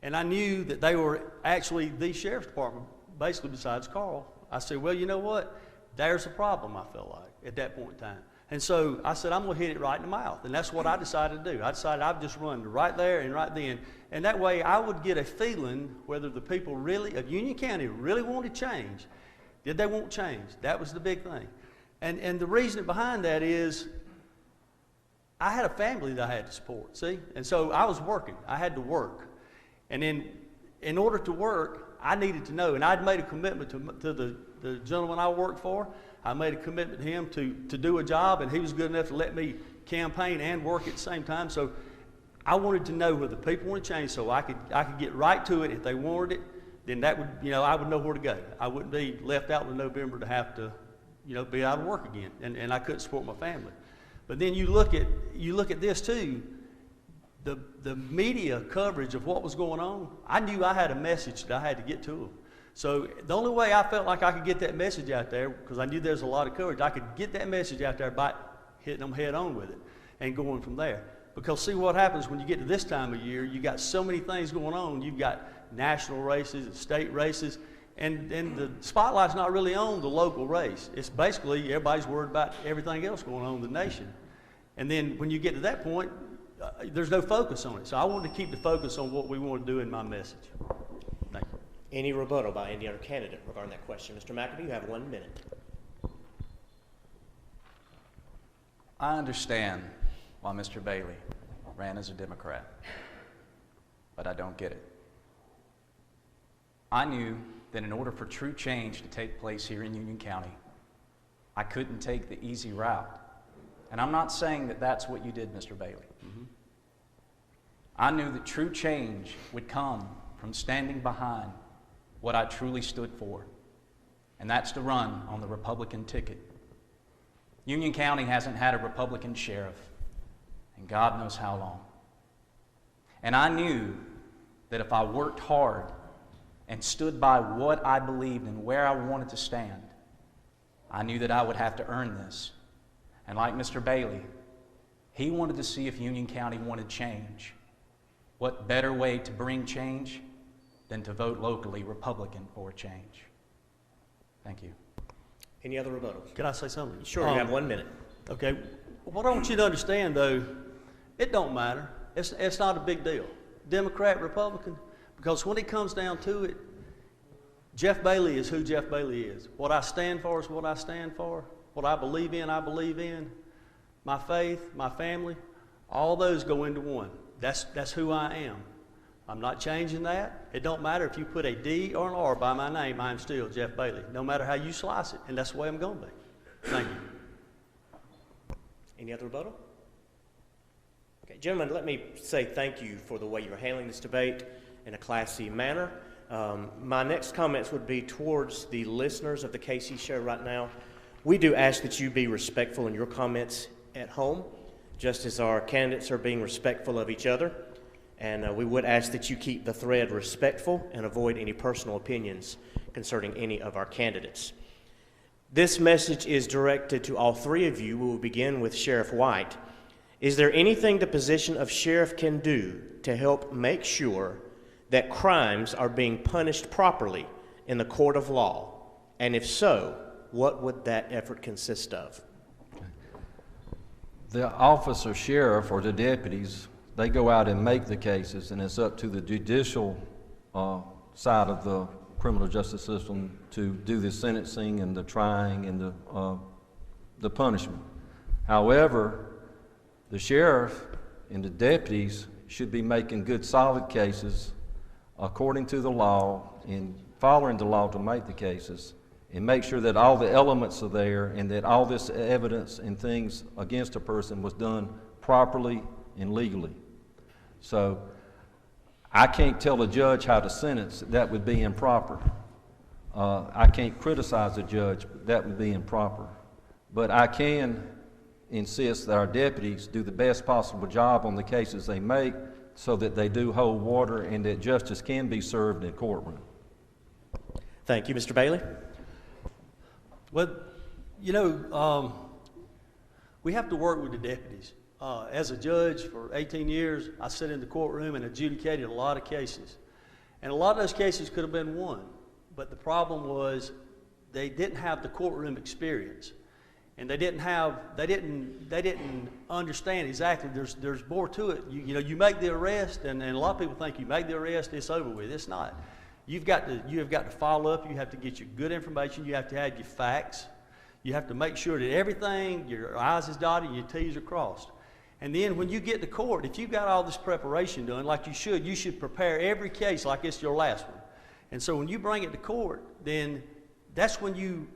and I knew that they were actually the sheriff's department, basically besides Carl, I said, well, you know what? There's a problem, I felt like, at that point in time. And so I said, I'm going to hit it right in the mouth. And that's what I decided to do. I decided I'd just run right there and right then. And that way I would get a feeling whether the people really, of Union County, really wanted change. Did they want change? That was the big thing. And the reason behind that is I had a family that I had to support, see? And so I was working. I had to work. And then in order to work, I needed to know. And I'd made a commitment to the gentleman I worked for. I made a commitment to him to do a job, and he was good enough to let me campaign and work at the same time. So I wanted to know whether people want to change, so I could get right to it. If they wanted it, then that would, you know, I would know where to go. I wouldn't be left out in November to have to, you know, be out of work again, and I couldn't support my family. But then you look at this too. The media coverage of what was going on. I knew I had a message that I had to get to them. So the only way I felt like I could get that message out there, because I knew there's a lot of coverage, I could get that message out there by hitting them head on with it and going from there. Because see what happens when you get to this time of year, you got so many things going on. You've got national races and state races, and the spotlight's not really on the local race. It's basically everybody's worried about everything else going on in the nation. And then when you get to that point, there's no focus on it. So I wanted to keep the focus on what we want to do in my message. Thank you. Any rebuttal by any other candidate regarding that question? Mr. McAbee, you have 1 minute. I understand why Mr. Bailey ran as a Democrat, but I don't get it. I knew that in order for true change to take place here in Union County, I couldn't take the easy route. And I'm not saying that that's what you did, Mr. Bailey. Mm-hmm. I knew that true change would come from standing behind what I truly stood for, and that's to run on the Republican ticket. Union County hasn't had a Republican sheriff, and God knows how long. And I knew that if I worked hard and stood by what I believed and where I wanted to stand, I knew that I would have to earn this. And like Mr. Bailey, he wanted to see if Union County wanted change. What better way to bring change than to vote locally Republican for change? Thank you. Any other rebuttals? Can I say something? Sure, you have 1 minute. Okay. What I want you to understand, though, it don't matter. It's not a big deal. Democrat, Republican, because when it comes down to it, Jeff Bailey is who Jeff Bailey is. What I stand for is what I stand for. What I believe in, I believe in. My faith, my family, all those go into one. That's who I am. I'm not changing that. It don't matter if you put a D or an R by my name, I'm still Jeff Bailey, no matter how you slice it, and that's the way I'm going to be. Thank you. Any other rebuttal? Okay, gentlemen, let me say thank you for the way you're handling this debate in a classy manner. My next comments would be towards the listeners of the KC show right now. We do ask that you be respectful in your comments at home, just as our candidates are being respectful of each other. And we would ask that you keep the thread respectful and avoid any personal opinions concerning any of our candidates. This message is directed to all three of you. We will begin with Sheriff White. Is there anything the position of sheriff can do to help make sure that crimes are being punished properly in the court of law? And if so, what would that effort consist of? The officer sheriff or the deputies, they go out and make the cases, and it's up to the judicial side of the criminal justice system to do the sentencing and the trying and the punishment. However, the sheriff and the deputies should be making good, solid cases according to the law and following the law to make the cases, and make sure that all the elements are there and that all this evidence and things against a person was done properly and legally. So I can't tell a judge how to sentence. That would be improper. I can't criticize a judge. That would be improper. But I can insist that our deputies do the best possible job on the cases they make so that they do hold water and that justice can be served in a courtroom. Thank you, Mr. Bailey. Well, you know, we have to work with the deputies. As a judge for 18 years, I sat in the courtroom and adjudicated a lot of cases. And a lot of those cases could have been won. But the problem was they didn't have the courtroom experience. And they didn't understand exactly. There's more to it. You know, you make the arrest, and a lot of people think you make the arrest, it's over with. It's not. You have got to follow up. You have to get your good information. You have to have your facts. You have to make sure that everything, your I's is dotted and your T's are crossed. And then when you get to court, if you've got all this preparation done like you should prepare every case like it's your last one. And so when you bring it to court, then that's when you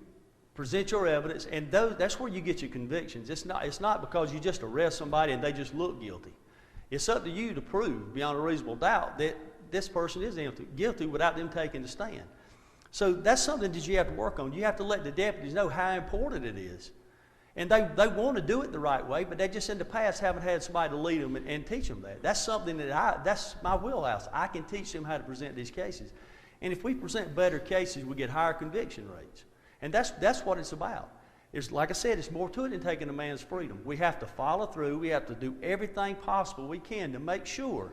present your evidence, and that's where you get your convictions. It's not because you just arrest somebody and they just look guilty. It's up to you to prove beyond a reasonable doubt that this person is guilty without them taking the stand. So that's something that you have to work on. You have to let the deputies know how important it is. And they want to do it the right way, but they just in the past haven't had somebody to lead them and teach them that. That's something that's my wheelhouse. I can teach them how to present these cases. And if we present better cases, we get higher conviction rates. And that's what it's about. It's, like I said, it's more to it than taking a man's freedom. We have to follow through. We have to do everything possible we can to make sure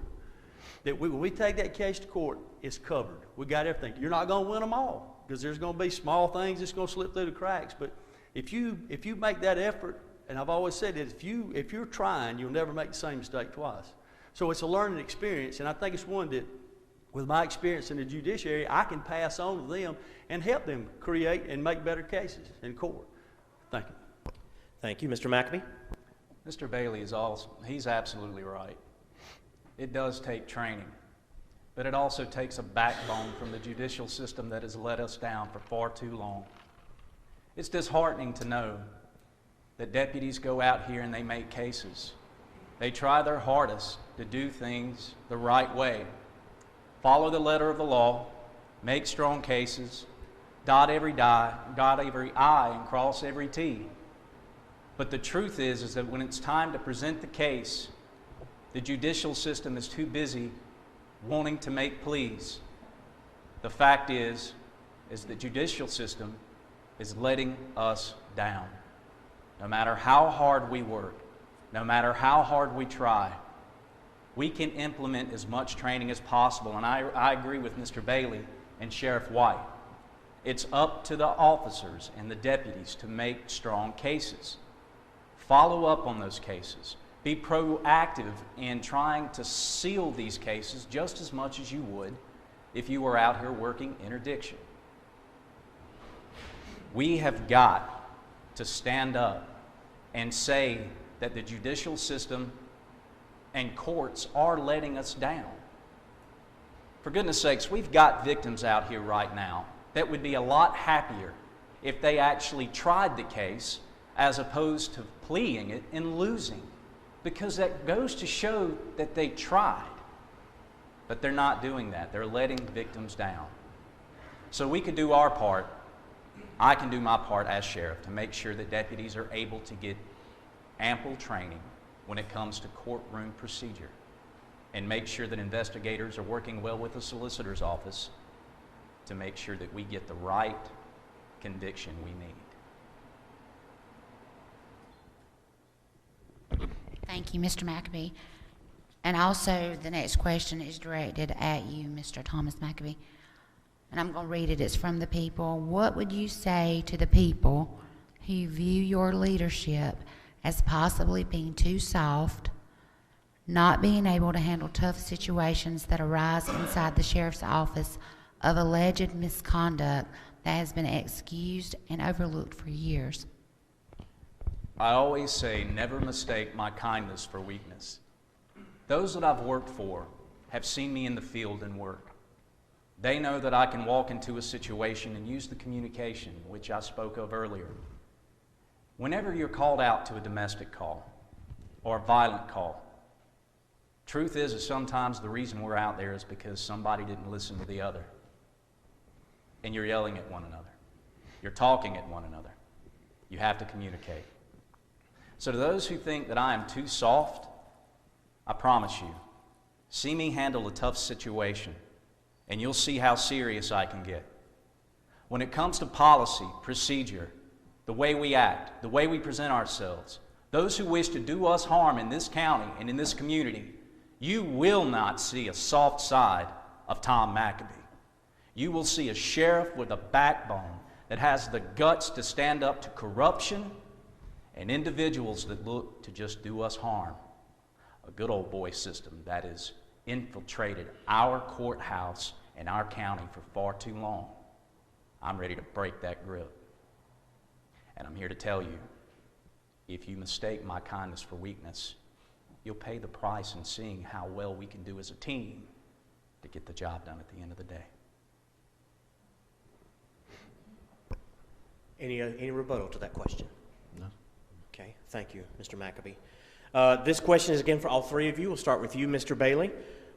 that when we take that case to court, it's covered. We got everything. You're not going to win them all because there's going to be small things that's going to slip through the cracks. But if you make that effort, and I've always said that if you're trying, you'll never make the same mistake twice. So it's a learning experience, and I think it's one that, with my experience in the judiciary, I can pass on to them and help them create and make better cases in court. Thank you. Thank you, Mr. McAbee. Mr. Bailey he's absolutely right. It does take training, but it also takes a backbone from the judicial system that has let us down for far too long. It's disheartening to know that deputies go out here and they make cases. They try their hardest to do things the right way, follow the letter of the law, make strong cases, dot every I, and cross every T. But the truth is that when it's time to present the case, the judicial system is too busy wanting to make pleas. The fact is the judicial system is letting us down. No matter how hard we work, no matter how hard we try, we can implement as much training as possible. And I agree with Mr. Bailey and Sheriff White. It's up to the officers and the deputies to make strong cases. Follow up on those cases. Be proactive in trying to seal these cases just as much as you would if you were out here working interdiction. We have got to stand up and say that the judicial system and courts are letting us down. For goodness sakes, we've got victims out here right now that would be a lot happier if they actually tried the case as opposed to pleading it and losing, because that goes to show that they tried. But they're not doing that. They're letting victims down. So we can do our part. I can do my part as sheriff to make sure that deputies are able to get ample training when it comes to courtroom procedure, and make sure that investigators are working well with the solicitor's office to make sure that we get the right conviction we need. Thank you, Mr. McAbee. And also, the next question is directed at you, Mr. Thomas McAbee. And I'm going to read it. It's from the people. What would you say to the people who view your leadership as possibly being too soft not being able to handle tough situations that arise inside the sheriff's office of alleged misconduct that has been excused and overlooked for years. I always say, never mistake my kindness for weakness. Those that I've worked for have seen me in the field and work. They know that I can walk into a situation and use the communication, which I spoke of earlier. Whenever you're called out to a domestic call or a violent call, truth is that sometimes the reason we're out there is because somebody didn't listen to the other. And you're yelling at one another. You're talking at one another. You have to communicate. So to those who think that I am too soft, I promise you, see me handle a tough situation, and you'll see how serious I can get. When it comes to policy, procedure, the way we act, the way we present ourselves, those who wish to do us harm in this county and in this community, you will not see a soft side of THOM MCABEE. You will see a sheriff with a backbone that has the guts to stand up to corruption and individuals that look to just do us harm. A good old boy system that has infiltrated our courthouse and our county for far too long. I'm ready to break that grip. And I'm here to tell you, if you mistake my kindness for weakness, you'll pay the price in seeing how well we can do as a team to get the job done at the end of the day. Any rebuttal to that question? No. Okay, thank you, Mr. MCABEE. This question is again for all three of you. We'll start with you, Mr. Bailey.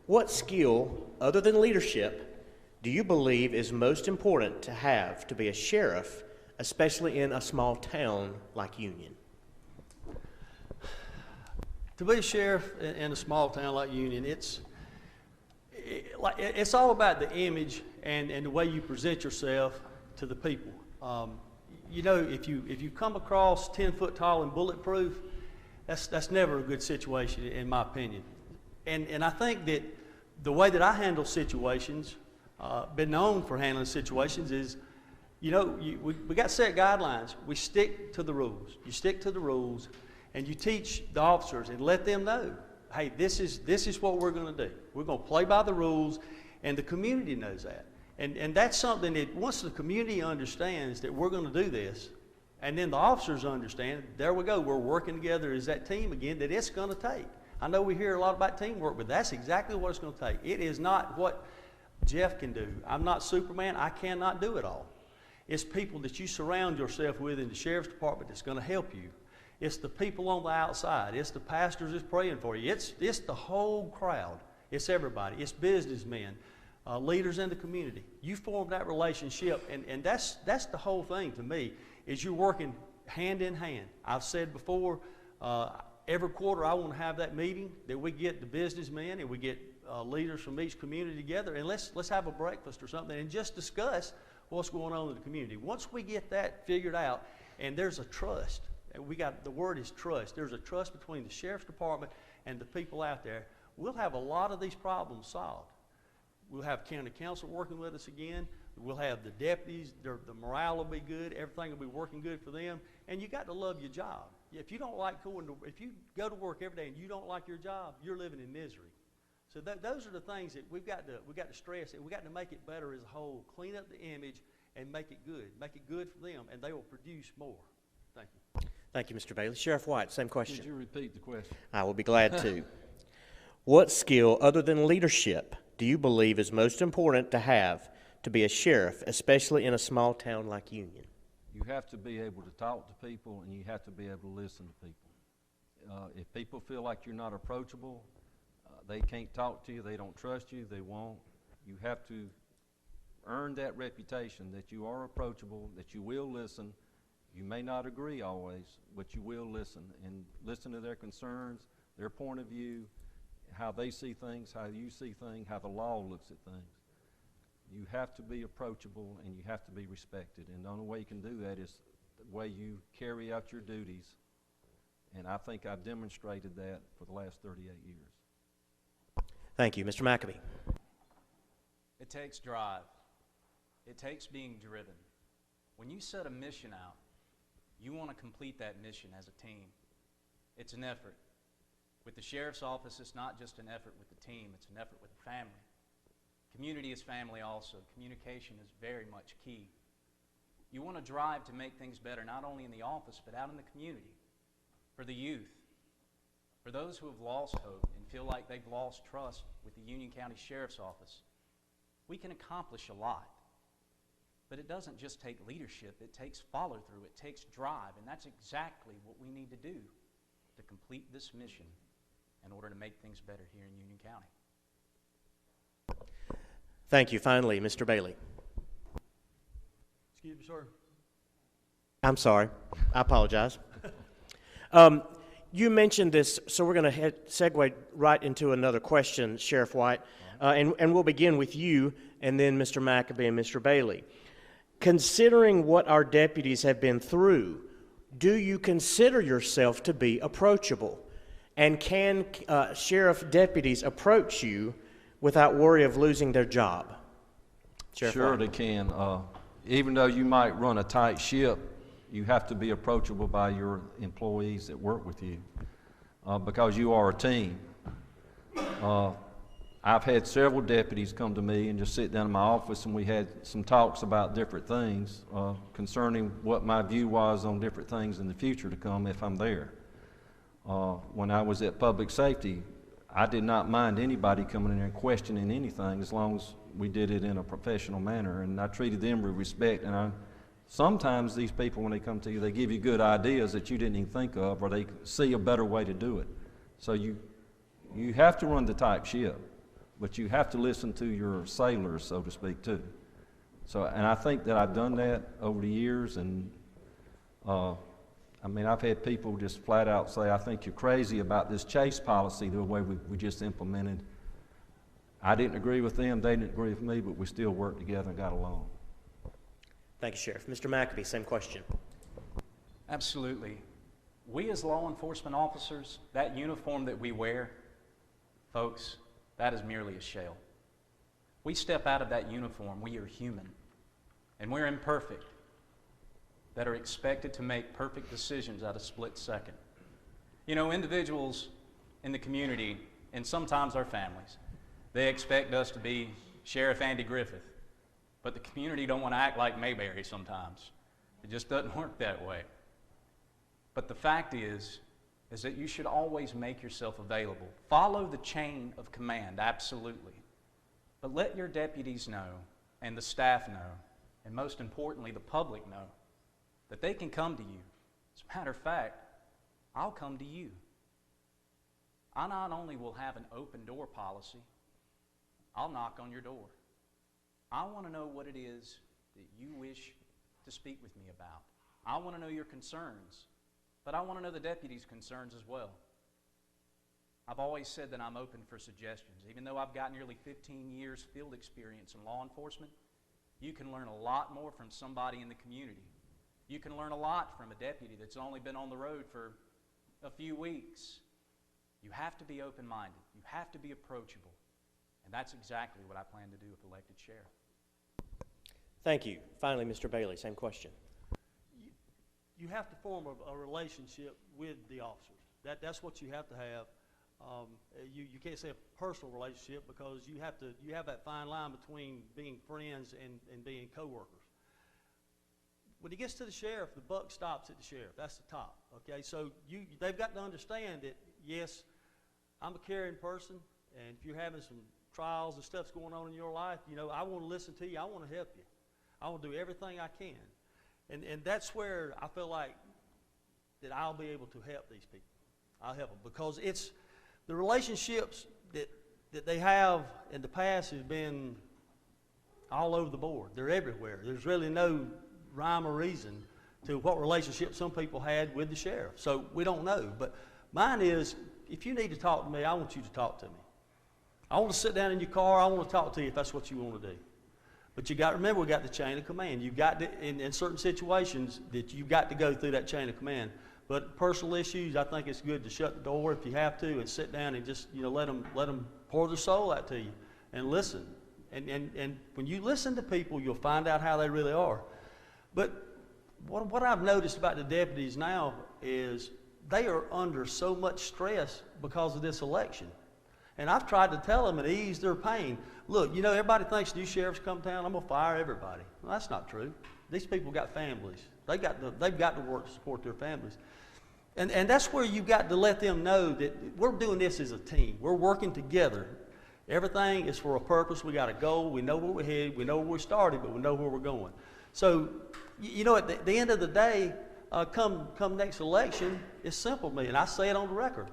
What skill, other than leadership, do you believe is most important to have to be a sheriff, especially in a small town like Union? To be a sheriff in a small town like Union, it's all about the image and the way you present yourself to the people. You know, if you come across 10 foot tall and bulletproof, that's never a good situation, in my opinion. And I think that the way that I handle situations, been known for handling situations, is, you know, we got set guidelines. We stick to the rules. You stick to the rules, and you teach the officers and let them know, hey, this is what we're going to do. We're going to play by the rules, and the community knows that. And that's something that once the community understands that we're going to do this, and then the officers understand, there we go, we're working together as that team again, that it's going to take. I know we hear a lot about teamwork, but that's exactly what it's going to take. It is not what Jeff can do. I'm not Superman. I cannot do it all. It's people that you surround yourself with in the sheriff's department that's going to help you. It's the people on the outside. It's the pastors that's praying for you. It's the whole crowd. It's everybody. It's businessmen. Leaders in the community. You form that relationship, and that's the whole thing to me, is you're working hand in hand. I've said before, every quarter I want to have that meeting that we get the businessmen and we get leaders from each community together, and let's have a breakfast or something and just discuss what's going on in the community. Once we get that figured out, and there's a trust, and the word is trust. There's a trust between the sheriff's department and the people out there. We'll have a lot of these problems solved. We'll have county council working with us again. We'll have the deputies. The morale will be good. Everything will be working good for them. And you got to love your job. If you don't like if you go to work every day and you don't like your job, you're living in misery. So those are the things that we've got to stress. We've got to make it better as a whole. Clean up the image and make it good. Make it good for them, and they will produce more. Thank you. Thank you, Mr. Bailey. Sheriff White, same question. Could you repeat the question? I will be glad to. What skill, other than leadership, do you believe is most important to have to be a sheriff, especially in a small town like Union? You have to be able to talk to people, and you have to be able to listen to people. If people feel like you're not approachable, they can't talk to you, they don't trust you, they won't. You have to earn that reputation that you are approachable, that you will listen. You may not agree always, but you will listen, and listen to their concerns, their point of view, how they see things, how you see things, how the law looks at things. You have to be approachable, and you have to be respected, and the only way you can do that is the way you carry out your duties, and I think I've demonstrated that for the last 38 years. Thank you. Mr. MCABEE. It takes drive. It takes being driven. When you set a mission out, you want to complete that mission as a team. It's an effort. With the Sheriff's Office, it's not just an effort with the team, it's an effort with the family. Community is family also. Communication is very much key. You want to drive to make things better, not only in the office, but out in the community, for the youth, for those who have lost hope and feel like they've lost trust with the Union County Sheriff's Office. We can accomplish a lot, but it doesn't just take leadership, it takes follow-through, it takes drive, and that's exactly what we need to do to complete this mission in order to make things better here in Union County. Thank you. Finally, Mr. Bailey. Excuse me, sir. I'm sorry. I apologize. You mentioned this, so we're going to segue right into another question, Sheriff White, and we'll begin with you, and then Mr. McAbee and Mr. Bailey. Considering what our deputies have been through, do you consider yourself to be approachable? And can sheriff deputies approach you without worry of losing their job? Sheriff Sure White. they can. Even though you might run a tight ship, you have to be approachable by your employees that work with you because you are a team. I've had several deputies come to me and just sit down in my office, and we had some talks about different things concerning what my view was on different things in the future to come if I'm there. When I was at public safety, I did not mind anybody coming in there and questioning anything as long as we did it in a professional manner, and I treated them with respect. And sometimes these people, when they come to you, they give you good ideas that you didn't even think of, or they see a better way to do it. So you have to run the tight ship, but you have to listen to your sailors, so to speak, too. So, and I think that I've done that over the years, and I mean, I've had people just flat out say, I think you're crazy about this chase policy, the way we just implemented. I didn't agree with them, they didn't agree with me, but we still worked together and got along. Thank you, Sheriff. Mr. McAbee, same question. Absolutely. We as law enforcement officers, that uniform that we wear, folks, that is merely a shell. We step out of that uniform, we are human, and we're imperfect, that are expected to make perfect decisions at a split second. You know, individuals in the community, and sometimes our families, they expect us to be Sheriff Andy Griffith, but the community don't want to act like Mayberry sometimes. It just doesn't work that way. But the fact is that you should always make yourself available. Follow the chain of command, absolutely. But let your deputies know, and the staff know, and most importantly, the public know, that they can come to you. As a matter of fact, I'll come to you. I not only will have an open door policy, I'll knock on your door. I want to know what it is that you wish to speak with me about. I want to know your concerns, but I want to know the deputies' concerns as well. I've always said that I'm open for suggestions. Even though I've got nearly 15 years field experience in law enforcement, you can learn a lot more from somebody in the community. You can learn a lot from a deputy that's only been on the road for a few weeks. You have to be open-minded. You have to be approachable. And that's exactly what I plan to do if elected sheriff. Thank you. Finally, Mr. Bailey, same question. You have to form a relationship with the officers. That's what you have to have. You can't say a personal relationship because you have that fine line between being friends and being coworkers. When it gets to the sheriff, the buck stops at the sheriff. That's the top. Okay, so they've got to understand that yes, I'm a caring person, and if you're having some trials and stuff's going on in your life, you know, I want to listen to you. I want to help you. I want to do everything I can, and that's where I feel like that I'll be able to help these people. I'll help them because it's the relationships that they have in the past has been all over the board. They're everywhere. There's really no rhyme or reason to what relationship some people had with the sheriff. So we don't know. But mine is, if you need to talk to me, I want you to talk to me. I want to sit down in your car. I want to talk to you if that's what you want to do. But you got to remember, we got the chain of command. You got to, in certain situations, that you've got to go through that chain of command. But personal issues, I think it's good to shut the door if you have to and sit down and just, you know, let them pour their soul out to you and listen. And when you listen to people, you'll find out how they really are. But what I've noticed about the deputies now is they are under so much stress because of this election. And I've tried to tell them and ease their pain. Look, you know, everybody thinks new sheriffs come to town, I'm gonna fire everybody. Well, that's not true. These people got families. They've got to work to support their families. And that's where you've got to let them know that we're doing this as a team. We're working together. Everything is for a purpose. We got a goal. We know where we're headed. We know where we started, but we know where we're going. So, you know, at the end of the day, come next election, it's simple to me, and I say it on the record.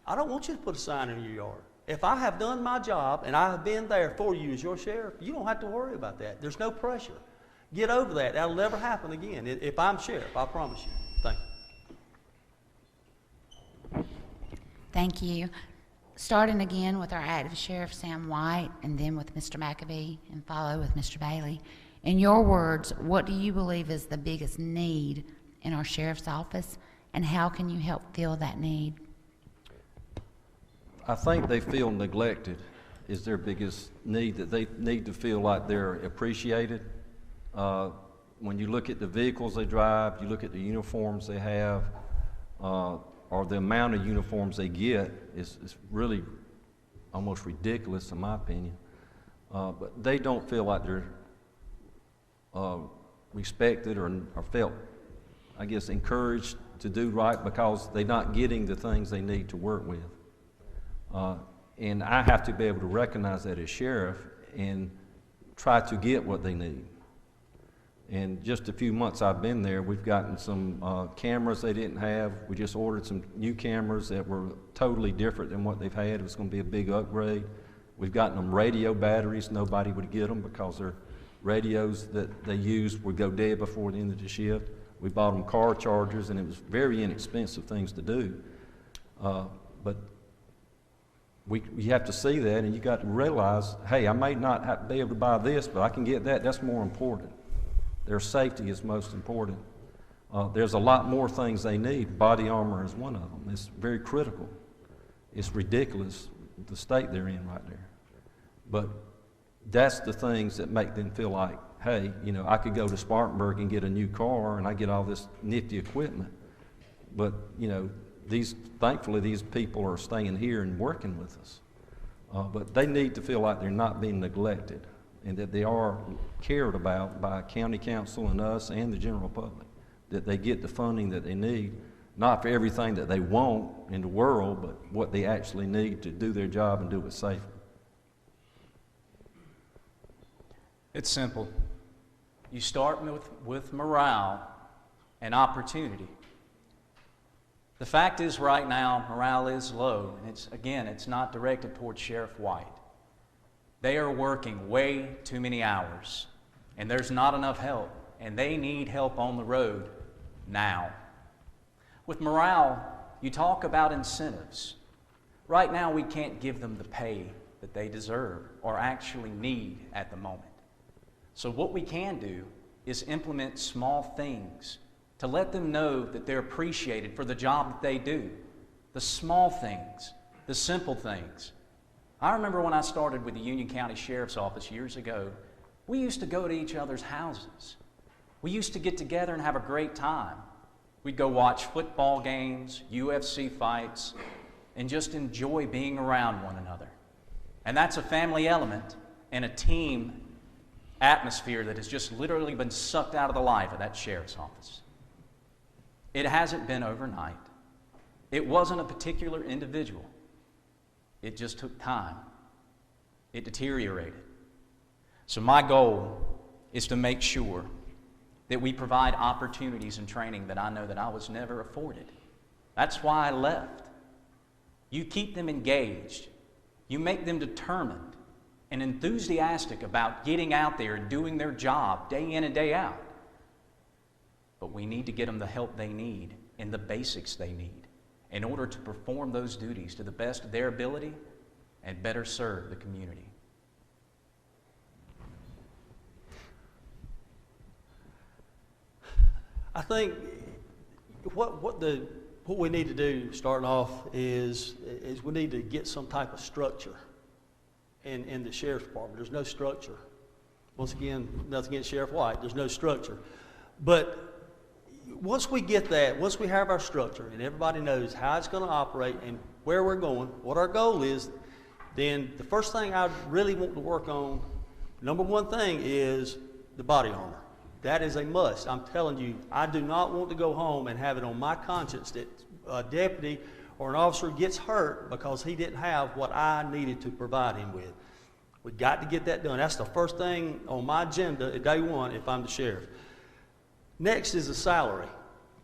I don't want you to put a sign in your yard. If I have done my job and I have been there for you as your sheriff, you don't have to worry about that. There's no pressure. Get over that. That'll never happen again if I'm sheriff, I promise you. Thank you. Thank you. Starting again with our active sheriff, Sam White, and then with Mr. McAbee, and follow with Mr. Bailey. In your words, what do you believe is the biggest need in our sheriff's office, and how can you help fill that need? I think they feel neglected is their biggest need, that they need to feel like they're appreciated. When you look at the vehicles they drive, you look at the uniforms they have, or the amount of uniforms they get is really almost ridiculous in my opinion. But they don't feel like they're respected or felt, I guess, encouraged to do right because they're not getting the things they need to work with. And I have to be able to recognize that as sheriff and try to get what they need. And just a few months I've been there, we've gotten some cameras they didn't have. We just ordered some new cameras that were totally different than what they've had. It was going to be a big upgrade. We've gotten them radio batteries. Nobody would get them because their radios that they used would go dead before the end of the shift. We bought them car chargers, and it was very inexpensive things to do. But you have to see that, and you got to realize, hey, I may not be able to buy this, but I can get that. That's more important. Their safety is most important. There's a lot more things they need. Body armor is one of them. It's very critical. It's ridiculous, the state they're in right there. But that's the things that make them feel like, hey, you know, I could go to Spartanburg and get a new car and I get all this nifty equipment. But, you know, thankfully these people are staying here and working with us. But they need to feel like they're not being neglected and that they are cared about by county council and us and the general public, that they get the funding that they need, not for everything that they want in the world, but what they actually need to do their job and do it safely. It's simple. You start with morale and opportunity. The fact is right now, morale is low, and it's not directed towards Sheriff White. They are working way too many hours, and there's not enough help, and they need help on the road now. With morale, you talk about incentives. Right now, we can't give them the pay that they deserve or actually need at the moment. So what we can do is implement small things to let them know that they're appreciated for the job that they do. The small things, the simple things. I remember when I started with the Union County Sheriff's Office years ago, we used to go to each other's houses. We used to get together and have a great time. We'd go watch football games, UFC fights, and just enjoy being around one another. And that's a family element and a team atmosphere that has just literally been sucked out of the life of that sheriff's office. It hasn't been overnight. It wasn't a particular individual. It just took time. It deteriorated. So my goal is to make sure that we provide opportunities and training that I know that I was never afforded. That's why I left. You keep them engaged. You make them determined and enthusiastic about getting out there and doing their job day in and day out. But we need to get them the help they need and the basics they need in order to perform those duties to the best of their ability and better serve the community. I think what we need to do starting off is we need to get some type of structure in the sheriff's department. There's no structure. Once again, nothing against Sheriff White. There's no structure. But once we get that, once we have our structure and everybody knows how it's going to operate and where we're going, what our goal is, then the first thing I really want to work on, number one thing is the body armor. That is a must. I'm telling you, I do not want to go home and have it on my conscience that a deputy or an officer gets hurt because he didn't have what I needed to provide him with. We got to get that done. That's the first thing on my agenda at day one if I'm the sheriff. Next is the salary.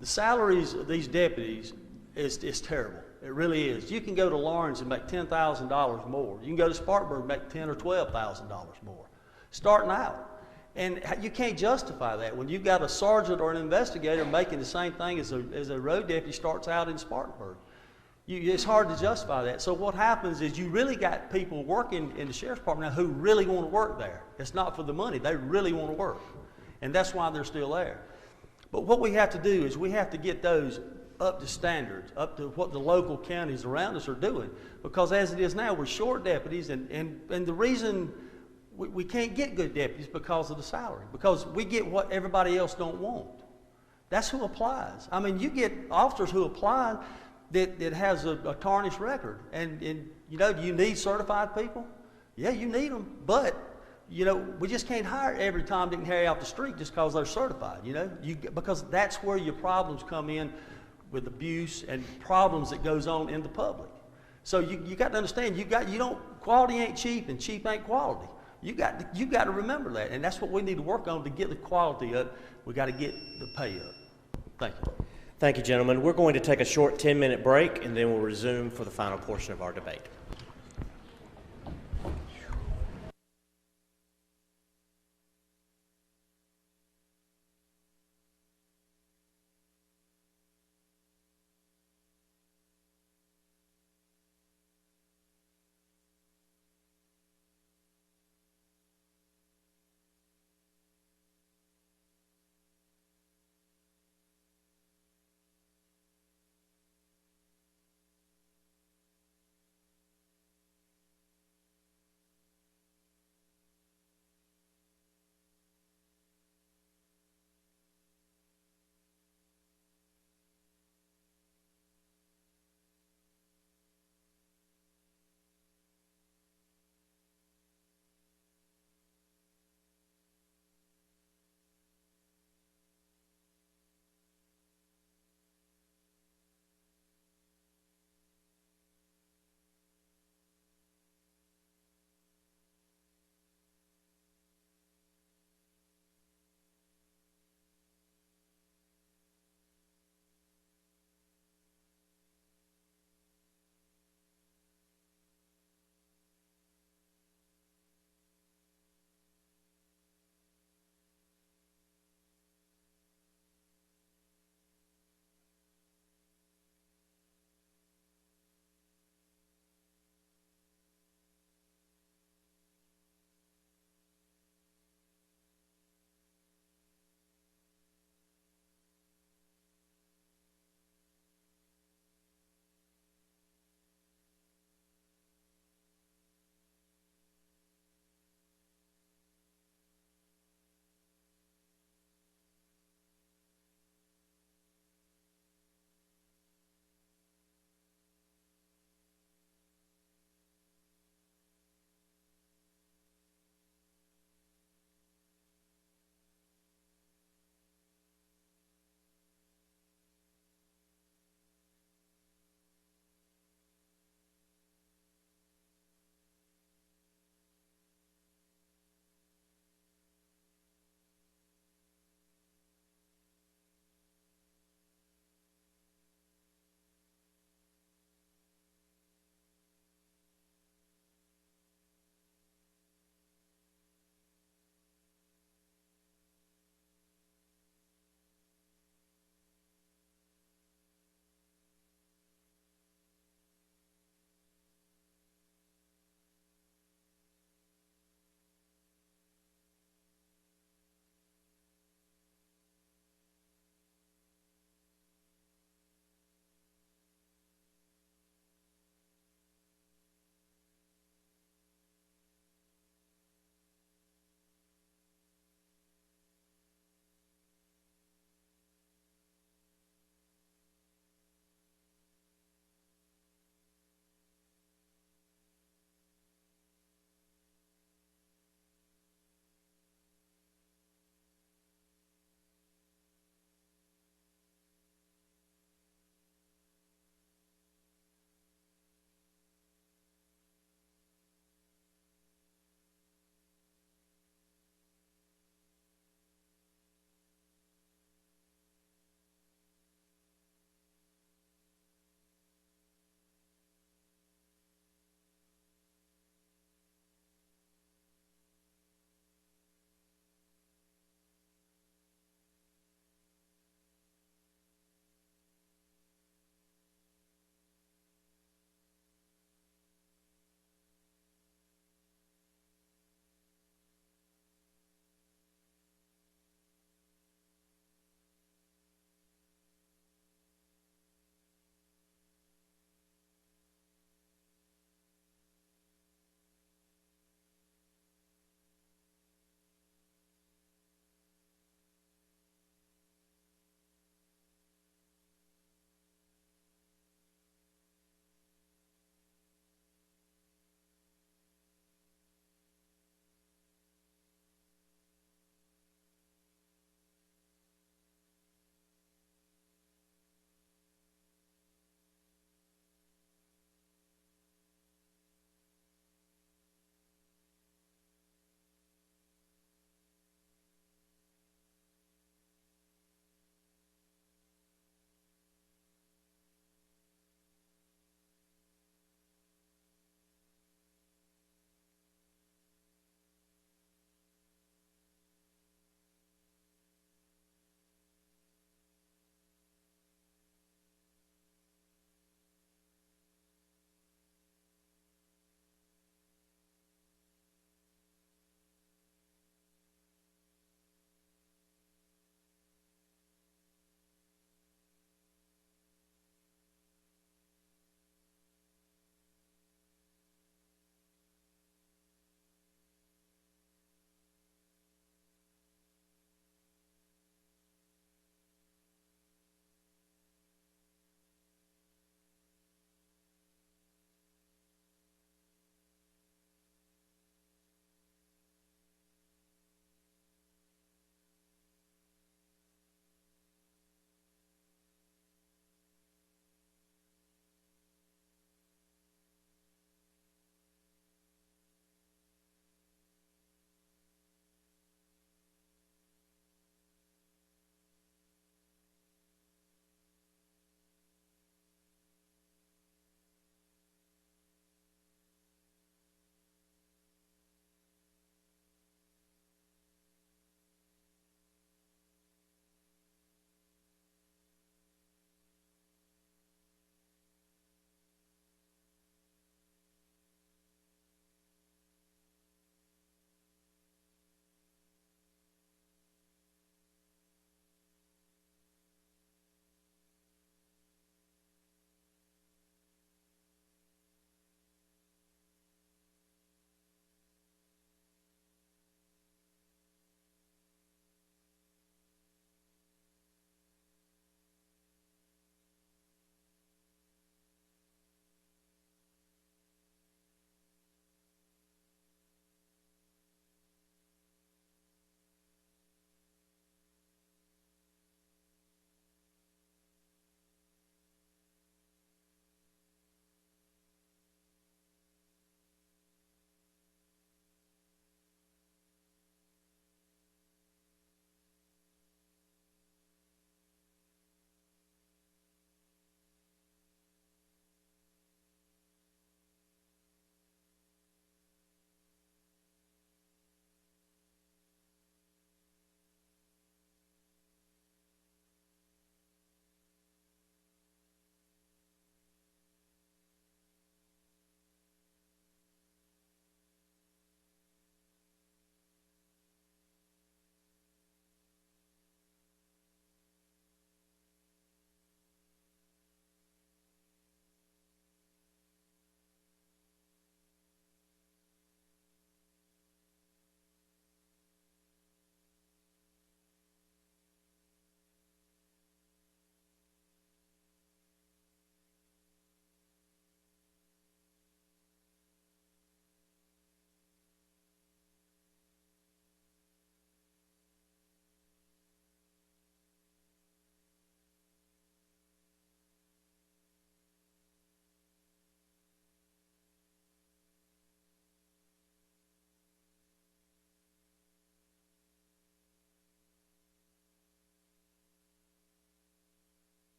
The salaries of these deputies is terrible. It really is. You can go to Lawrence and make $10,000 more. You can go to Spartanburg and make $10,000 or $12,000 more, starting out. And you can't justify that when you've got a sergeant or an investigator making the same thing as a road deputy starts out in Spartanburg. It's hard to justify that. So what happens is you really got people working in the sheriff's department now who really want to work there. It's not for the money. They really want to work. And that's why they're still there. But what we have to do is we have to get those up to standards, up to what the local counties around us are doing. Because as it is now, we're short deputies, and the reason we can't get good deputies because of the salary, because we get what everybody else don't want. That's who applies. I mean, you get officers who apply that has a tarnished record. And you know, do you need certified people? Yeah, you need them, but you know, we just can't hire every Tom, Dick, and Harry off the street just because they're certified, you know? Because that's where your problems come in with abuse and problems that goes on in the public. So you got to understand, quality ain't cheap and cheap ain't quality. You got to remember that, and that's what we need to work on to get the quality up. We got to get the pay up. Thank you. Thank you, gentlemen. We're going to take a short 10-minute break, and then we'll resume for the final portion of our debate.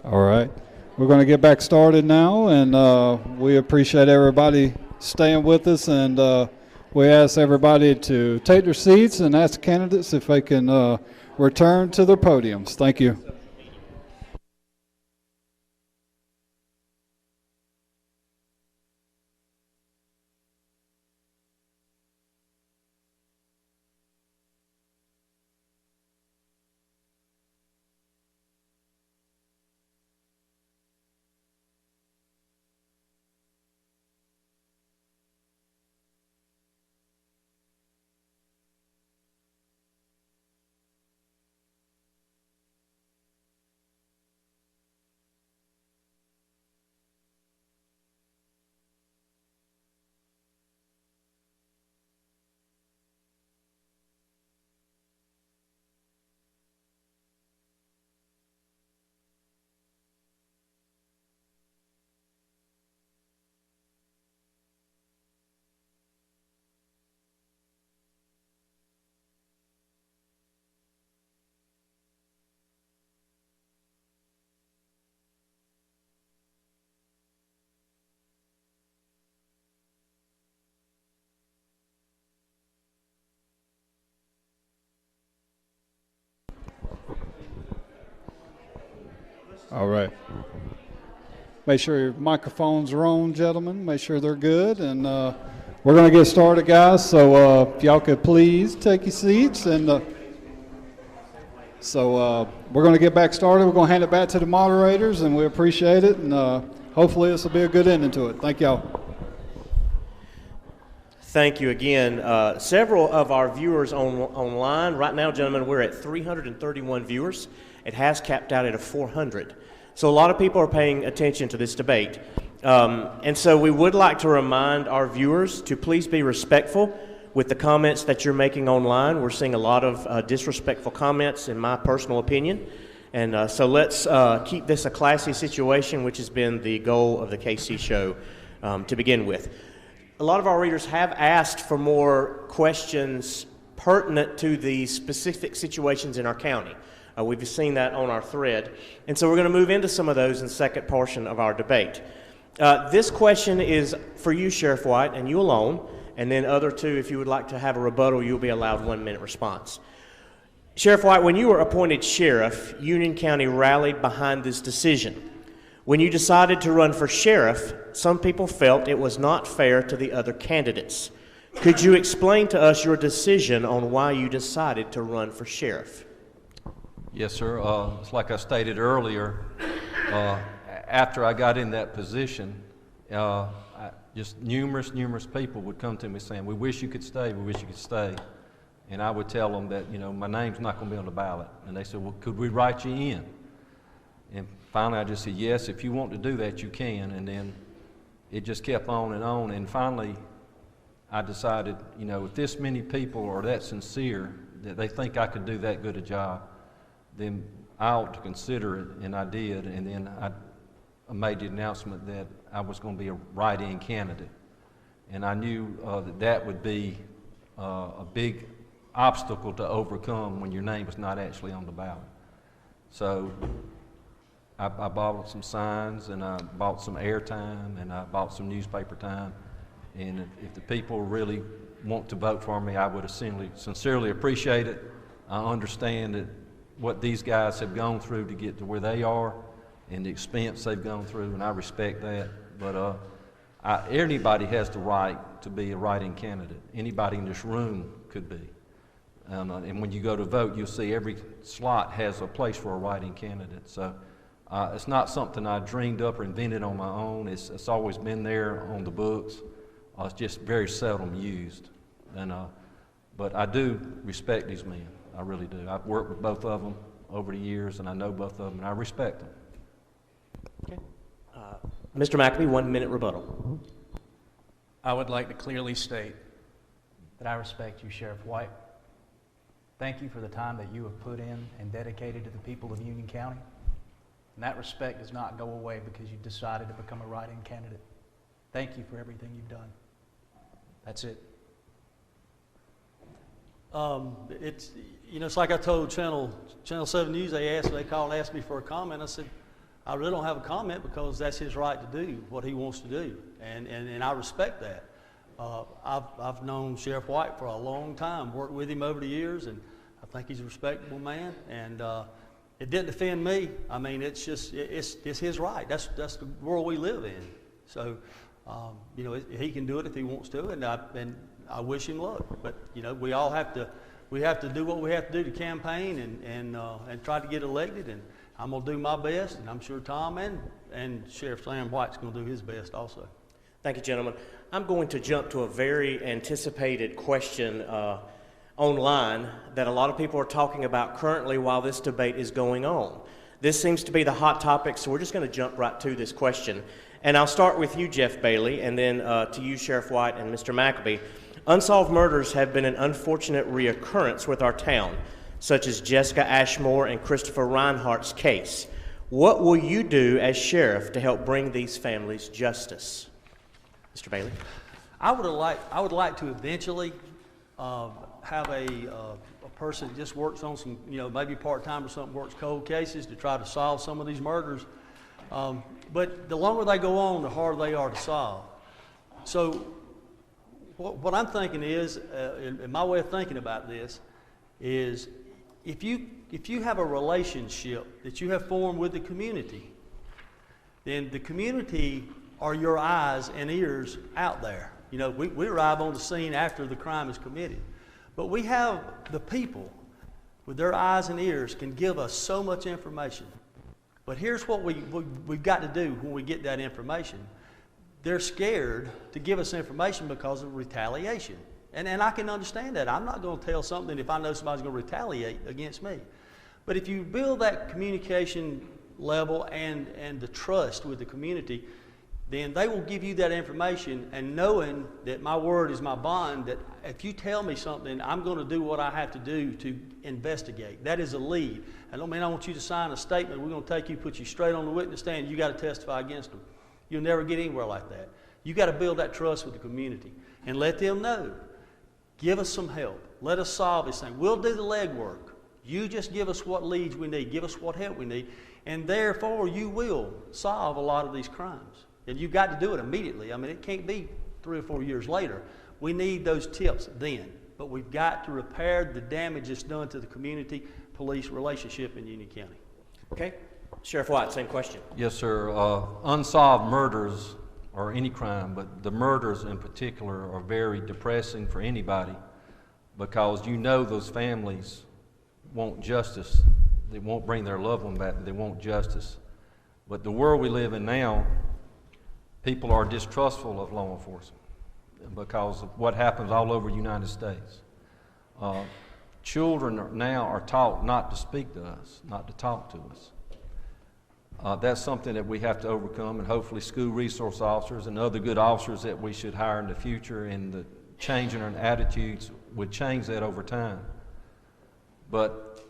All right. We're going to get back started now, and we appreciate everybody staying with us, and we ask everybody to take their seats and ask the candidates if they can return to their podiums. Thank you. All right. Make sure your microphones are on, gentlemen. Make sure they're good. And we're going to get started, guys. So if y'all could please take your seats. And we're going to get back started. We're going to hand it back to the moderators, and we appreciate it. And hopefully this will be a good ending to it. Thank y'all. Thank you again. Several of our viewers online. Right now, gentlemen, we're at 331 viewers. It has capped out at 400. So a lot of people are paying attention to this debate. And so we would like to remind our viewers to please be respectful with the comments that you're making online. We're seeing a lot of disrespectful comments, in my personal opinion. And so let's keep this a classy situation, which has been the goal of the KC show to begin with. A lot of our readers have asked for more questions pertinent to the specific situations in our county. We've seen that on our thread. And so we're going to move into some of those in the second portion of our debate. This question is for you, Sheriff White, and you alone. And then other two, if you would like to have a rebuttal, you'll be allowed 1 minute response. Sheriff White, when you were appointed sheriff, Union County rallied behind this decision. When you decided to run for sheriff, some people felt it was not fair to the other candidates. Could you explain to us your decision on why you decided to run for sheriff? Yes, sir. It's like I stated earlier, after I got in that position, just numerous people would come to me saying, we wish you could stay, we wish you could stay. And I would tell them that, my name's not going to be on the ballot. And they said, well, could we write you in? And finally I just said, yes, if you want to do that, you can. And then it just kept on. And finally I decided, if this many people are that sincere, that they think I could do that good a job, then I ought to consider it, and I did. And then I made the announcement that I was going to be a write-in candidate. And I knew that would be a big obstacle to overcome when your name is not actually on the ballot. So I bought some signs, and I bought some airtime, and I bought some newspaper time. And if the people really want to vote for me, I would sincerely appreciate it. I understand that what these guys have gone through to get to where they are and the expense they've gone through, and I respect that. But anybody has the right to be a write-in candidate. Anybody in this room could be. And when you go to vote, you'll see every slot has a place for a write-in candidate. So it's not something I dreamed up or invented on my own. It's always been there on the books. It's just very seldom used. But I do respect these men. I really do. I've worked with both of them over the years, and I know both of them, and I respect them. Okay. Mr. McAbee, 1 minute rebuttal. I would like to clearly state that I respect you, Sheriff White. Thank you for the time that you have put in and dedicated to the people of Union County. And that respect does not go away because you decided to become a write-in candidate. Thank you for everything you've done. That's it. It's like I told Channel 7 News. They called and asked me for a comment. I said, I really don't have a comment because that's his right to do what he wants to do, and I respect that. I've known Sheriff White for a long time, worked with him over the years, and I think he's a respectable man, and it didn't offend me. I mean, it's just, it's his right. That's the world we live in. So, you know, he can do it if he wants to, and I wish him luck. But, you know, we have to do what we have to do to campaign and try to get elected, and I'm going to do my best, and I'm sure Tom and Sheriff Sam White's going to do his best also. Thank you, gentlemen. I'm going to jump to a very anticipated question online that a lot of people are talking about currently while this debate is going on. This seems to be the hot topic, so we're just going to jump right to this question. And I'll start with you, Jeff Bailey, and then to you, Sheriff White and Mr. McAbee. Unsolved murders have been an unfortunate reoccurrence with our town, such as Jessica Ashmore and Christopher Reinhardt's case. What will you do as sheriff to help bring these families justice? Mr. Bailey? I would like to eventually have a person that just works on some, you know, maybe part-time or something, works cold cases to try to solve some of these murders. But the longer they go on, the harder they are to solve. So what I'm thinking is, and my way of thinking about this is, if you have a relationship that you have formed with the community, then the community are your eyes and ears out there. You know, we arrive on the scene after the crime is committed. But we have the people with their eyes and ears can give us so much information. But here's what we've got to do when we get that information. They're scared to give us information because of retaliation. And I can understand that. I'm not going to tell something if I know somebody's going to retaliate against me. But if you build that communication level and the trust with the community, then they will give you that information, and knowing that my word is my bond, that if you tell me something, I'm going to do what I have to do to investigate. That is a lead. I don't mean I want you to sign a statement. We're going to take you, put you straight on the witness stand, you got to testify against them. You'll never get anywhere like that. You got to build that trust with the community and let them know. Give us some help. Let us solve this thing. We'll do the legwork. You just give us what leads we need. Give us what help we need. And therefore, you will solve a lot of these crimes. And you've got to do it immediately. I mean, it can't be 3 or 4 years later. We need those tips then. But we've got to repair the damage that's done to the community-police relationship in Union County. Okay. Sheriff White, same question. Yes, sir. Unsolved murders, or any crime, but the murders in particular are very depressing for anybody, because you know those families want justice. They won't bring their loved one back, but they want justice. But the world we live in now, people are distrustful of law enforcement because of what happens all over the United States. Children now are taught not to speak to us, not to talk to us. That's something that we have to overcome, and hopefully school resource officers and other good officers that we should hire in the future, and the change in our attitudes would change that over time. But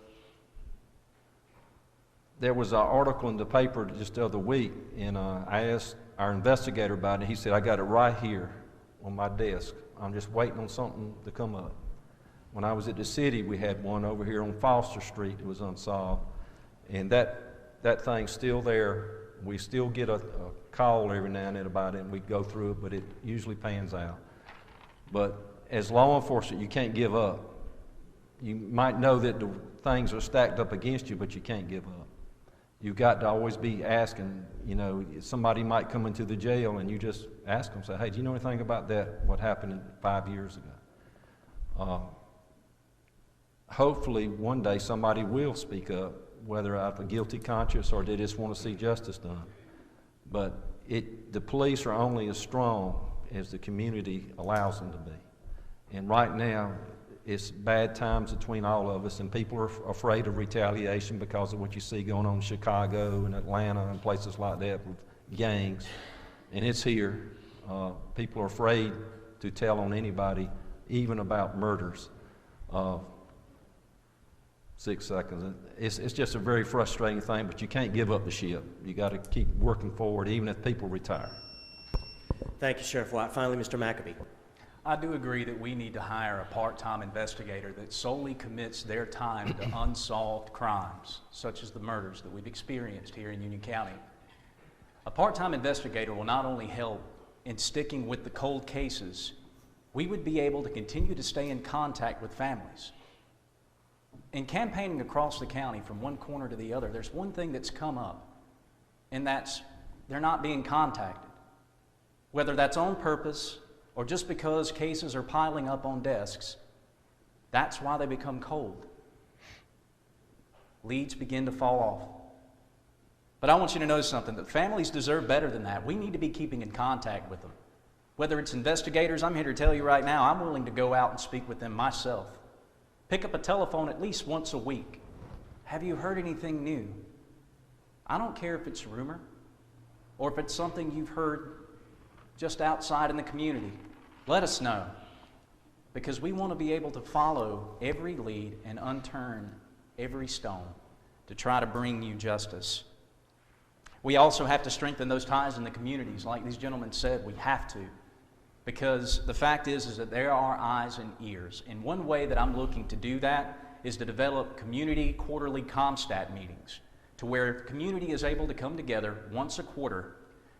there was an article in the paper just the other week, and I asked our investigator about it. He said, I got it right here on my desk. I'm just waiting on something to come up. When I was at the city, we had one over here on Foster Street that was unsolved, and that thing's still there. We still get a call every now and then about it, and we go through it, but it usually pans out. But as law enforcement, you can't give up. You might know that the things are stacked up against you, but you can't give up. You've got to always be asking, you know, somebody might come into the jail and you just ask them, say, hey, do you know anything about that, what happened 5 years ago? Hopefully one day somebody will speak up, whether out of a guilty conscience or they just want to see justice done. But the police are only as strong as the community allows them to be. And right now, it's bad times between all of us, and people are afraid of retaliation because of what you see going on in Chicago and Atlanta and places like that with gangs. And it's here. People are afraid to tell on anybody, even about murders. 6 seconds. It's just a very frustrating thing, but you can't give up the ship. You got to keep working forward, even if people retire. Thank you, Sheriff White. Finally, Mr. McAbee. I do agree that we need to hire a part-time investigator that solely commits their time to unsolved crimes, such as the murders that we've experienced here in Union County. A part-time investigator will not only help in sticking with the cold cases, we would be able to continue to stay in contact with families. In campaigning across the county from one corner to the other, there's one thing that's come up, and that's they're not being contacted. Whether that's on purpose or just because cases are piling up on desks, that's why they become cold. Leads begin to fall off. But I want you to know something, that families deserve better than that. We need to be keeping in contact with them. Whether it's investigators, I'm here to tell you right now, I'm willing to go out and speak with them myself. Pick up a telephone at least once a week. Have you heard anything new? I don't care if it's a rumor or if it's something you've heard just outside in the community. Let us know, because we want to be able to follow every lead and unturn every stone to try to bring you justice. We also have to strengthen those ties in the communities. Like these gentlemen said, we have to, because the fact is that there are eyes and ears. And one way that I'm looking to do that is to develop community quarterly ComStat meetings, to where the community is able to come together once a quarter,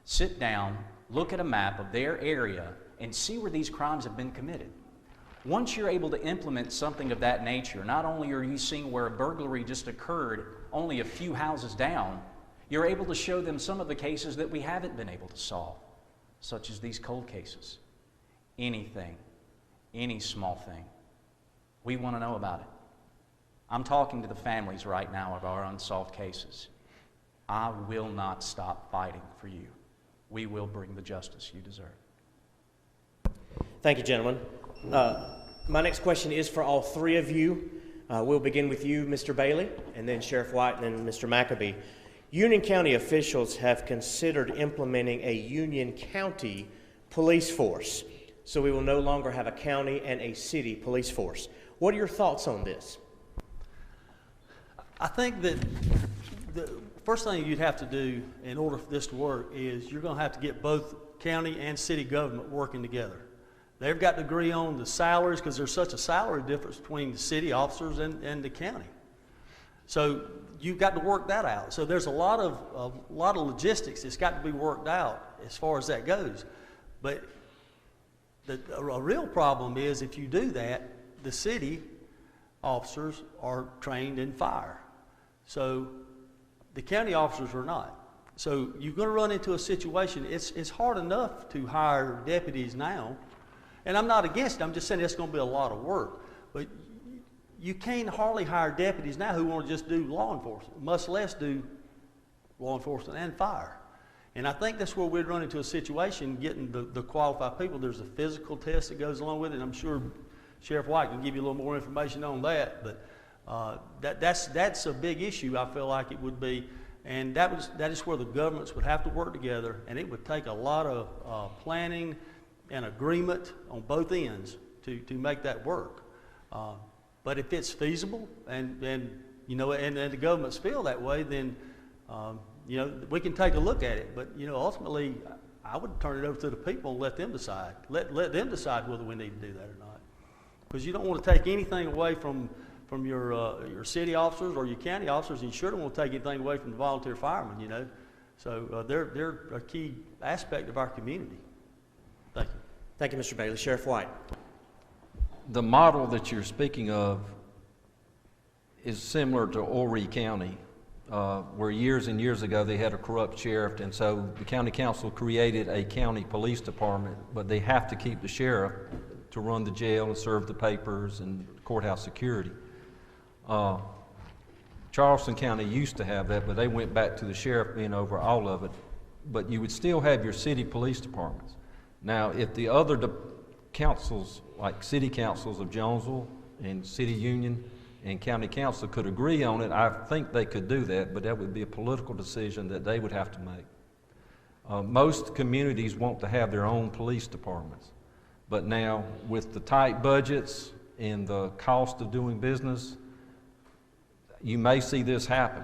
sit down, look at a map of their area, and see where these crimes have been committed. Once you're able to implement something of that nature, not only are you seeing where a burglary just occurred only a few houses down, you're able to show them some of the cases that we haven't been able to solve, such as these cold cases. Anything, any small thing, we want to know about it. I'm talking to the families right now of our unsolved cases. I will not stop fighting for you. We will bring the justice you deserve. Thank you, gentlemen. My next question is for all three of you. We'll begin with you, Mr. Bailey, and then Sheriff White, and then Mr. McAbee. Union County officials have considered implementing a Union County police force, so we will no longer have a county and a city police force. What are your thoughts on this? I think that the first thing you'd have to do in order for this to work is you're going to have to get both county and city government working together. They've got to agree on the salaries, because there's such a salary difference between the city officers and the county. So you've got to work that out. So there's a lot of logistics that's got to be worked out as far as that goes. But a real problem is, if you do that, the city officers are trained in fire. So the county officers are not. So you're going to run into a situation, it's hard enough to hire deputies now. And I'm not against it, I'm just saying it's going to be a lot of work. But you can't hardly hire deputies now who want to just do law enforcement, much less do law enforcement and fire. And I think that's where we'd run into a situation getting the qualified people. There's a physical test that goes along with it, and I'm sure Sheriff White can give you a little more information on that. But that's a big issue, I feel like it would be. And that is where the governments would have to work together, and it would take a lot of planning and agreement on both ends to make that work. But if it's feasible and the governments feel that way, then we can take a look at it. But ultimately, I would turn it over to the people and let them decide. Let them decide whether we need to do that or not. Because you don't want to take anything away from your city officers or your county officers, and you sure don't want to take anything away from the volunteer firemen. So they're a key aspect of our community. Thank you. Thank you, Mr. Bailey. Sheriff White. The model that you're speaking of is similar to Horry County, where years and years ago they had a corrupt sheriff, and so the county council created a county police department, but they have to keep the sheriff to run the jail and serve the papers and courthouse security. Charleston County used to have that, but they went back to the sheriff being over all of it. But you would still have your city police departments. Now, if the other councils, like city councils of Jonesville and City Union and county council could agree on it, I think they could do that, but that would be a political decision that they would have to make. Most communities want to have their own police departments, but now with the tight budgets and the cost of doing business, you may see this happen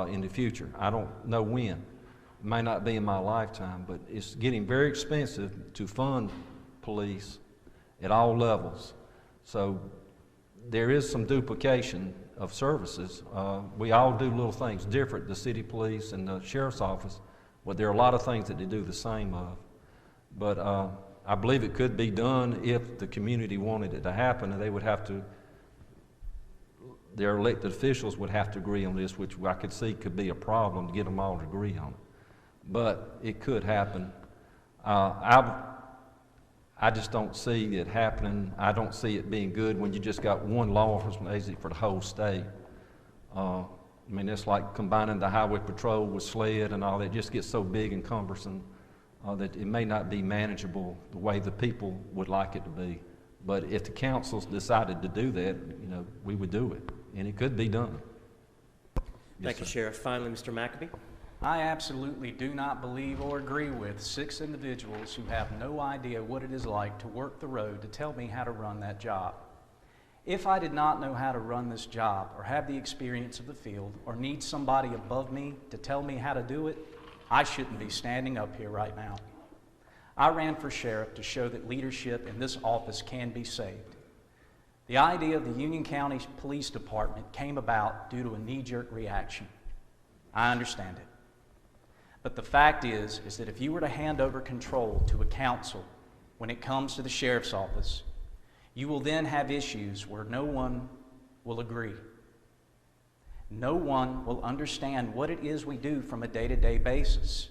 in the future. I don't know when. It may not be in my lifetime, but it's getting very expensive to fund police at all levels. So there is some duplication of services. We all do little things different, the city police and the sheriff's office, but there are a lot of things that they do the same of. But I believe it could be done if the community wanted it to happen, and they would have to, their elected officials would have to agree on this, which I could see could be a problem to get them all to agree on it. But it could happen. I just don't see it happening. I don't see it being good when you just got one law enforcement agency for the whole state. I mean, it's like combining the highway patrol with SLED and all that. It just gets so big and cumbersome that it may not be manageable the way the people would like it to be. But if the councils decided to do that, you know, we would do it, and it could be done. Thank you, Sheriff. Finally, Mr. McAbee. I absolutely do not believe or agree with 6 individuals who have no idea what it is like to work the road to tell me how to run that job. If I did not know how to run this job or have the experience of the field or need somebody above me to tell me how to do it, I shouldn't be standing up here right now. I ran for sheriff to show that leadership in this office can be saved. The idea of the Union County Police Department came about due to a knee-jerk reaction. I understand it. But the fact is that if you were to hand over control to a council when it comes to the sheriff's office, you will then have issues where no one will agree. No one will understand what it is we do from a day-to-day basis.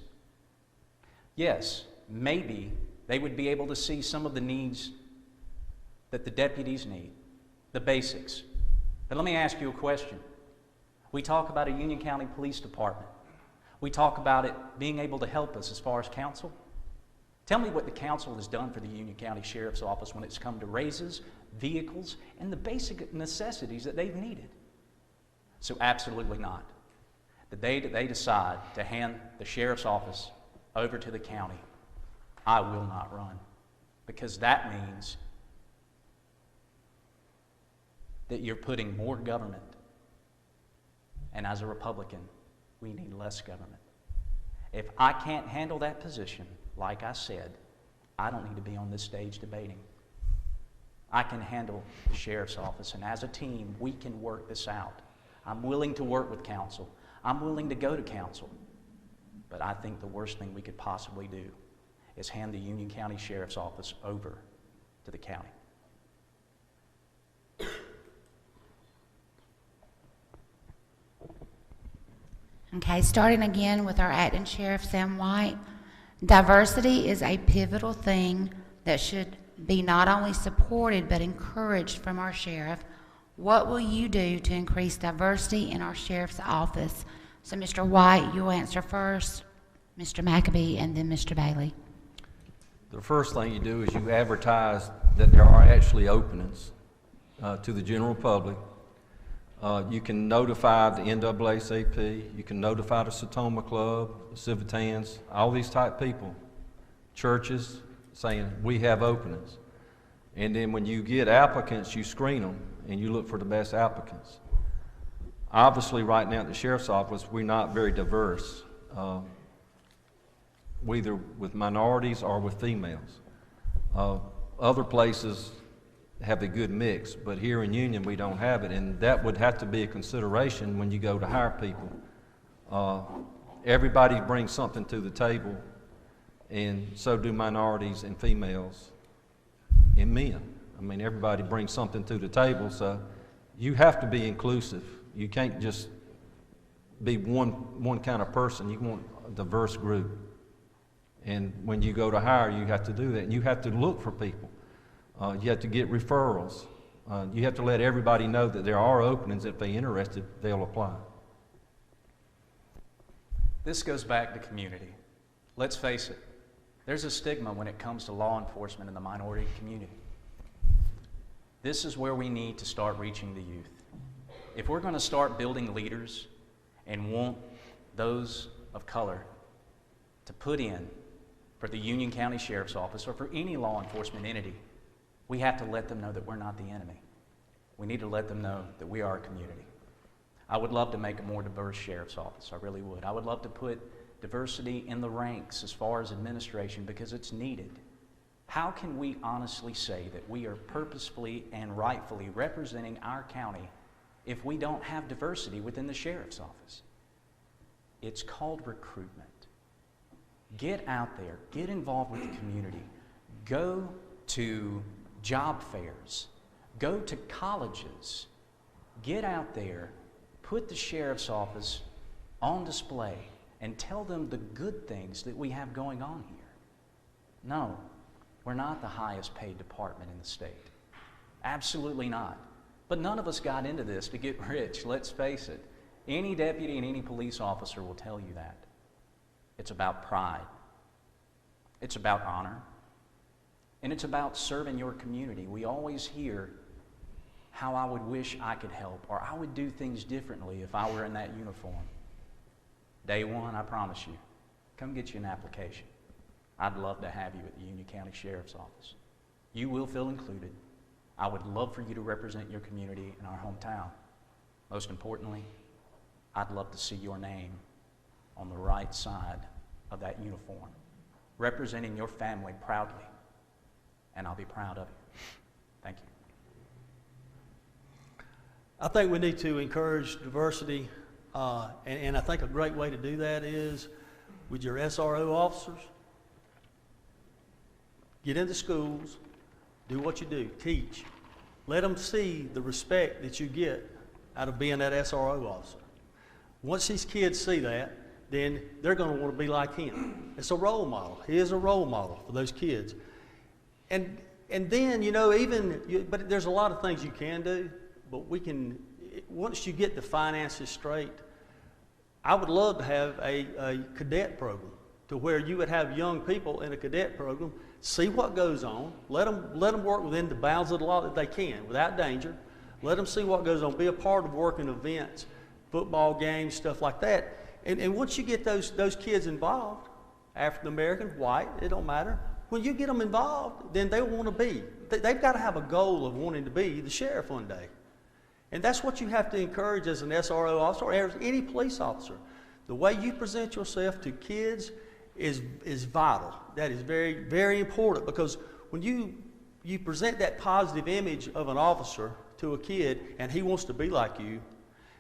Yes, maybe they would be able to see some of the needs that the deputies need, the basics. But let me ask you a question. We talk about a Union County Police Department. We talk about it being able to help us as far as council. Tell me what the council has done for the Union County Sheriff's Office when it's come to raises, vehicles, and the basic necessities that they've needed. So absolutely not. The day that they decide to hand the Sheriff's Office over to the county, I will not run, because that means that you're putting more government, and as a Republican, we need less government. If I can't handle that position, like I said, I don't need to be on this stage debating. I can handle the sheriff's office, and as a team, we can work this out. I'm willing to work with council. I'm willing to go to council. But I think the worst thing we could possibly do is hand the Union County Sheriff's Office over to the county. Okay, starting again with our acting sheriff, Sam White. Diversity is a pivotal thing that should be not only supported but encouraged from our sheriff. What will you do to increase diversity in our sheriff's office? So, Mr. White, you'll answer first, Mr. McAbee, and then Mr. Bailey. The first thing you do is you advertise that there are actually openings to the general public. You can notify the NAACP, you can notify the Satoma Club, the Civitans, all these type people, churches, saying we have openings. And then when you get applicants, you screen them and you look for the best applicants. Obviously, right now at the Sheriff's Office, we're not very diverse, either with minorities or with females. Other places have a good mix, but here in Union we don't have it, and that would have to be a consideration when you go to hire people. Everybody brings something to the table, and so do minorities and females and men. I mean, everybody brings something to the table, so you have to be inclusive. You can't just be one kind of person. You want a diverse group. And when you go to hire, you have to do that. And you have to look for people. You have to get referrals. You have to let everybody know that there are openings. If they're interested, they'll apply. This goes back to community. Let's face it, there's a stigma when it comes to law enforcement in the minority community. This is where we need to start reaching the youth. If we're going to start building leaders and want those of color to put in for the Union County Sheriff's Office or for any law enforcement entity, we have to let them know that we're not the enemy. We need to let them know that we are a community. I would love to make a more diverse sheriff's office. I really would. I would love to put diversity in the ranks as far as administration because it's needed. How can we honestly say that we are purposefully and rightfully representing our county if we don't have diversity within the sheriff's office? It's called recruitment. Get out there, get involved with the community, go to job fairs, go to colleges, get out there, put the sheriff's office on display, and tell them the good things that we have going on here. No, we're not the highest paid department in the state. Absolutely not. But none of us got into this to get rich, let's face it. Any deputy and any police officer will tell you that. It's about pride. It's about honor. And it's about serving your community. We always hear how I would wish I could help, or I would do things differently if I were in that uniform. Day one, I promise you, come get you an application. I'd love to have you at the Union County Sheriff's Office. You will feel included. I would love for you to represent your community in our hometown. Most importantly, I'd love to see your name on the right side of that uniform, representing your family proudly, and I'll be proud of you. Thank you. I think we need to encourage diversity, and I think a great way to do that is with your SRO officers. Get into schools, do what you do, teach. Let them see the respect that you get out of being that SRO officer. Once these kids see that, then they're going to want to be like him. It's a role model. He is a role model for those kids. And then, you know, but there's a lot of things you can do, but once you get the finances straight, I would love to have a cadet program to where you would have young people in a cadet program, see what goes on, let them work within the bounds of the law that they can, without danger. Let them see what goes on, be a part of working events, football games, stuff like that. And once you get those kids involved, African American, white, it don't matter. When you get them involved, then they want to be. They've got to have a goal of wanting to be the sheriff one day. And that's what you have to encourage as an SRO officer or as any police officer. The way you present yourself to kids is vital. That is very, very important, because when you present that positive image of an officer to a kid and he wants to be like you,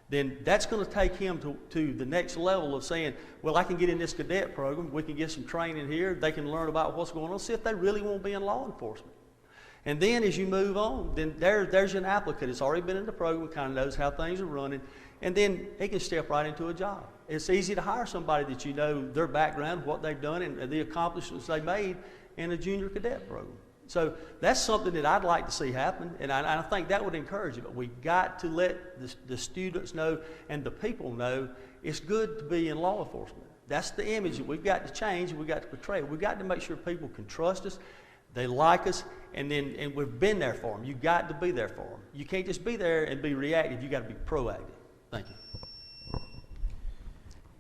then that's going to take him to the next level of saying, well, I can get in this cadet program, we can get some training here, they can learn about what's going on, see if they really want to be in law enforcement. And then as you move on, then there's an applicant that's already been in the program, kind of knows how things are running, and then he can step right into a job. It's easy to hire somebody that you know their background, what they've done, and the accomplishments they made in a junior cadet program. So that's something that I'd like to see happen, and I think that would encourage it. But we've got to let the students know and the people know it's good to be in law enforcement. That's the image that we've got to change, and we've got to portray. We've got to make sure people can trust us, they like us, and we've been there for them. You've got to be there for them. You can't just be there and be reactive. You've got to be proactive. Thank you.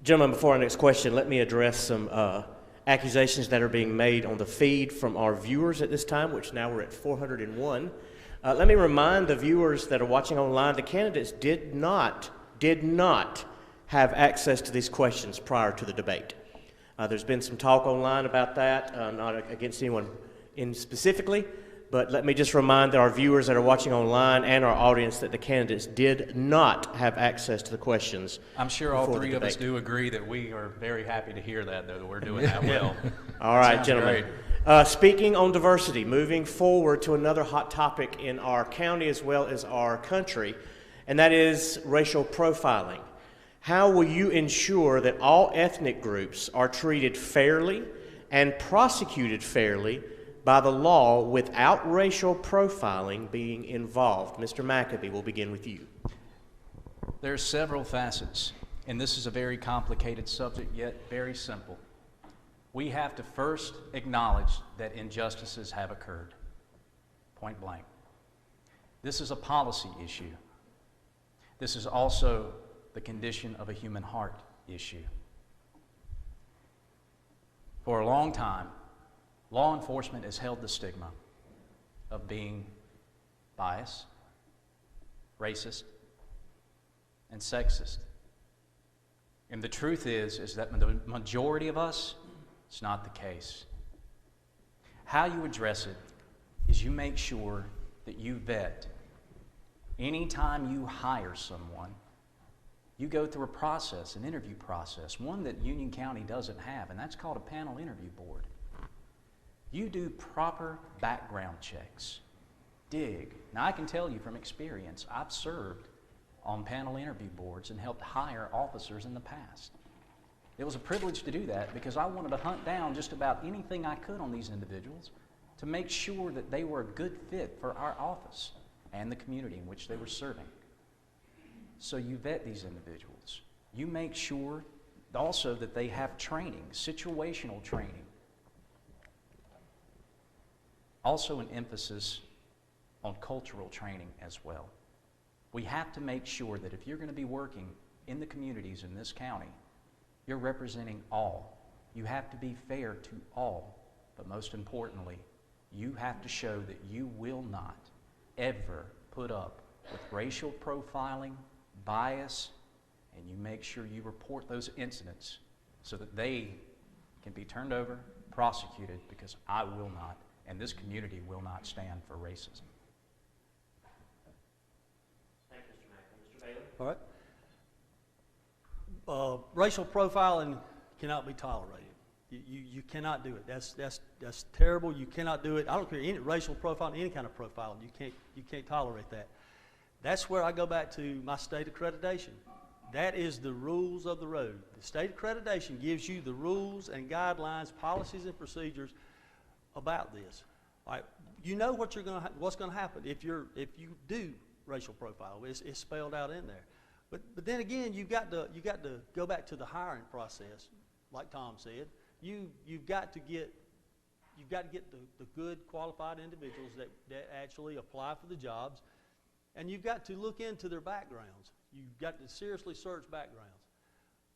Gentlemen, before our next question, let me address some accusations that are being made on the feed from our viewers at this time, which now we're at 401. Let me remind the viewers that are watching online, the candidates did not have access to these questions prior to the debate. There's been some talk online about that, not against anyone in specifically, but let me just remind our viewers that are watching online and our audience that the candidates did not have access to the questions. I'm sure all three of us do agree that we are very happy to hear that, though, that we're doing that well. All right, gentlemen. Speaking on diversity, moving forward to another hot topic in our county as well as our country, and that is racial profiling. How will you ensure that all ethnic groups are treated fairly and prosecuted fairly by the law without racial profiling being involved? Mr. MCABEE, we'll begin with you. There are several facets, and this is a very complicated subject, yet very simple. We have to first acknowledge that injustices have occurred, point blank. This is a policy issue. This is also the condition of a human heart issue. For a long time, law enforcement has held the stigma of being biased, racist, and sexist. And the truth is that the majority of us, it's not the case. How you address it is you make sure that you vet. Anytime you hire someone, you go through a process, an interview process, one that Union County doesn't have, and that's called a panel interview board. You do proper background checks. Dig. Now, I can tell you from experience, I've served on panel interview boards and helped hire officers in the past. It was a privilege to do that because I wanted to hunt down just about anything I could on these individuals to make sure that they were a good fit for our office and the community in which they were serving. So you vet these individuals. You make sure also that they have training, situational training. Also an emphasis on cultural training as well. We have to make sure that if you're going to be working in the communities in this county, you're representing all. You have to be fair to all, but most importantly, you have to show that you will not ever put up with racial profiling, bias, and you make sure you report those incidents so that they can be turned over, prosecuted, because I will not, and this community will not stand for racism. Thank you, Mr. Mack. Mr. Bailey? All right. Racial profiling cannot be tolerated. You cannot do it. That's terrible. You cannot do it. I don't care any racial profiling, any kind of profiling. You can't tolerate that. That's where I go back to my state accreditation. That is the rules of the road. The state accreditation gives you the rules and guidelines, policies and procedures about this. All right, you know what's going to happen if you do racial profile. It's spelled out in there. But then again, you've got to go back to the hiring process, like Tom said. You've got to get the good qualified individuals that actually apply for the jobs, and you've got to look into their backgrounds. You've got to seriously search backgrounds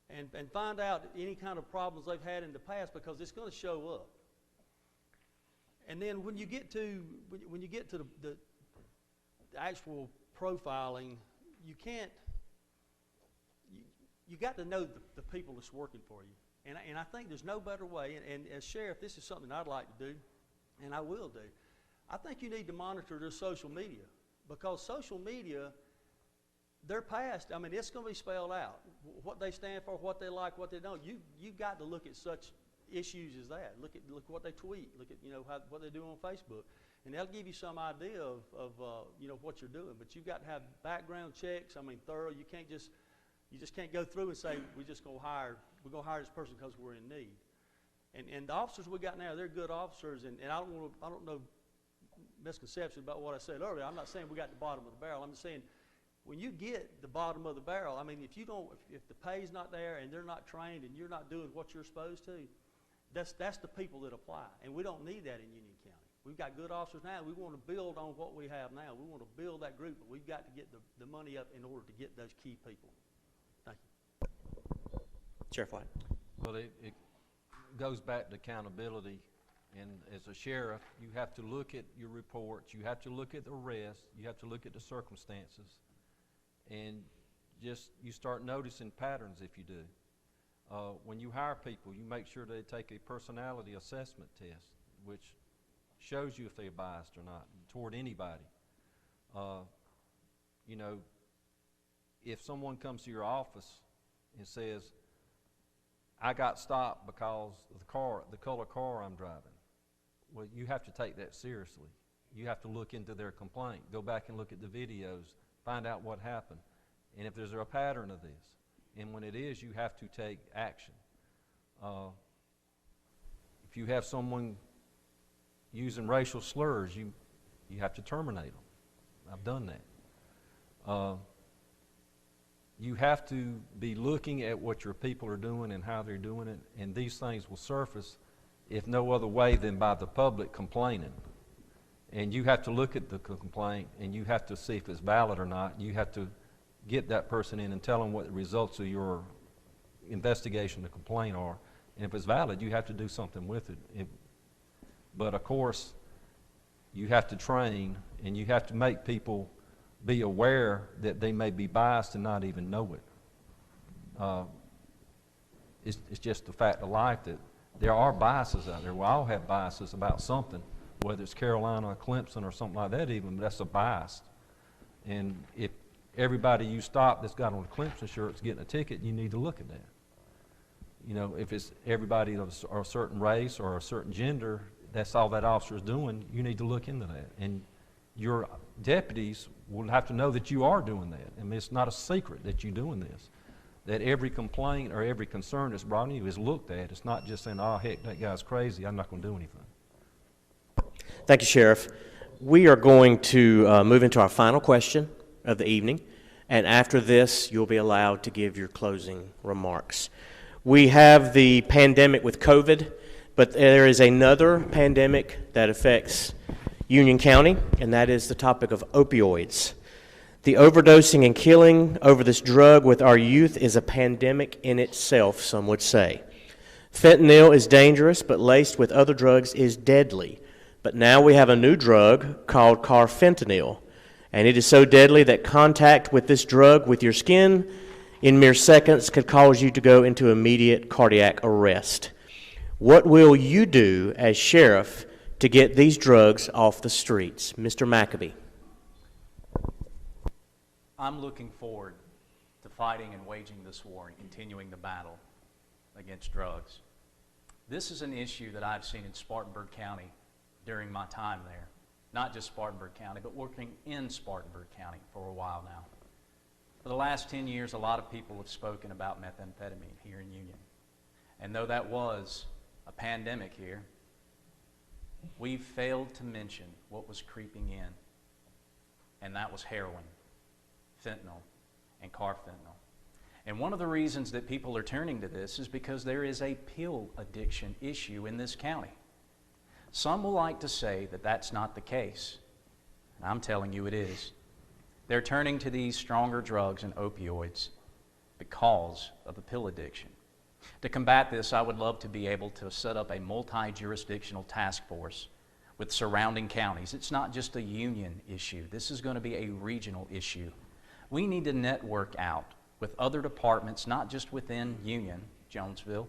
and find out any kind of problems they've had in the past, because it's going to show up. And then when you get to the actual profiling, you got to know the people that's working for you. And I think there's no better way, and as sheriff, this is something I'd like to do, and I will do. I think you need to monitor their social media, because social media, their past, I mean, it's going to be spelled out. What they stand for, what they like, what they don't. You've got to look at such issues as that. Look what they tweet. Look at what they do on Facebook, and that'll give you some idea of what you're doing. But you've got to have background checks. I mean, thorough. You just can't go through and say we're going to hire this person because we're in need. And the officers we got now, they're good officers. And I don't know misconceptions about what I said earlier. I'm not saying we got the bottom of the barrel. I'm just saying when you get the bottom of the barrel, I mean, if the pay's not there and they're not trained and you're not doing what you're supposed to, that's the people that apply. And we don't need that in Union County. We've got good officers now. We want to build on what we have now. We want to build that group, but we've got to get the money up in order to get those key people. Thank you. Sheriff White. Well, it goes back to accountability, and as a sheriff, you have to look at your reports, you have to look at the arrests, you have to look at the circumstances, and you start noticing patterns if you do. When you hire people, you make sure they take a personality assessment test, which shows you if they're biased or not toward anybody. If someone comes to your office and says, I got stopped because of the color car I'm driving, well, you have to take that seriously. You have to look into their complaint, go back and look at the videos, find out what happened, and if there's a pattern of this. And when it is, you have to take action. If you have someone using racial slurs, you have to terminate them. I've done that. You have to be looking at what your people are doing and how they're doing it, and these things will surface if no other way than by the public complaining. And you have to look at the complaint, and you have to see if it's valid or not. You have to get that person in and tell them what the results of your investigation, the complaint are. And if it's valid, you have to do something with it. But of course, you have to train, and you have to make people be aware that they may be biased and not even know it. It's just the fact of life that there are biases out there. We all have biases about something, whether it's Carolina or Clemson or something like that even, but that's a bias. And if everybody you stop that's got on a Clemson shirt is getting a ticket, you need to look at that. You know, if it's everybody of a certain race or a certain gender, that's all that officer is doing, you need to look into that. And your deputies will have to know that you are doing that. I mean, it's not a secret that you're doing this. That every complaint or every concern that's brought to you is looked at. It's not just saying, oh, heck, that guy's crazy, I'm not going to do anything. Thank you, Sheriff. We are going to move into our final question of the evening, and after this, you'll be allowed to give your closing remarks. We have the pandemic with COVID, but there is another pandemic that affects Union County, and that is the topic of opioids. The overdosing and killing over this drug with our youth is a pandemic in itself, some would say. Fentanyl is dangerous, but laced with other drugs is deadly. But now we have a new drug called carfentanil, and it is so deadly that contact with this drug with your skin in mere seconds could cause you to go into immediate cardiac arrest. What will you do as sheriff to get these drugs off the streets? Mr. MCABEE. I'm looking forward to fighting and waging this war and continuing the battle against drugs. This is an issue that I've seen in Spartanburg County during my time there. Not just Spartanburg County, but working in Spartanburg County for a while now. For the last 10 years, a lot of people have spoken about methamphetamine here in Union. And though that was a pandemic here, we failed to mention what was creeping in, and that was heroin, fentanyl, and carfentanil. And one of the reasons that people are turning to this is because there is a pill addiction issue in this county. Some will like to say that that's not the case, and I'm telling you it is. They're turning to these stronger drugs and opioids because of the pill addiction. To combat this, I would love to be able to set up a multi-jurisdictional task force with surrounding counties. It's not just a Union issue. This is going to be a regional issue. We need to network out with other departments, not just within Union, Jonesville.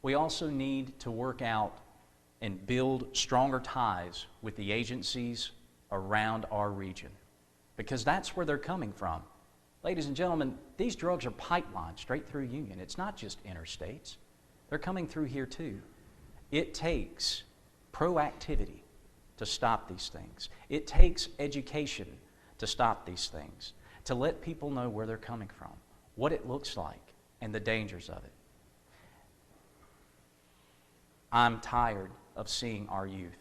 We also need to work out and build stronger ties with the agencies around our region, because that's where they're coming from. Ladies and gentlemen, these drugs are pipelined straight through Union. It's not just interstates. They're coming through here too. It takes proactivity to stop these things. It takes education to stop these things, to let people know where they're coming from, what it looks like, and the dangers of it. I'm tired of seeing our youth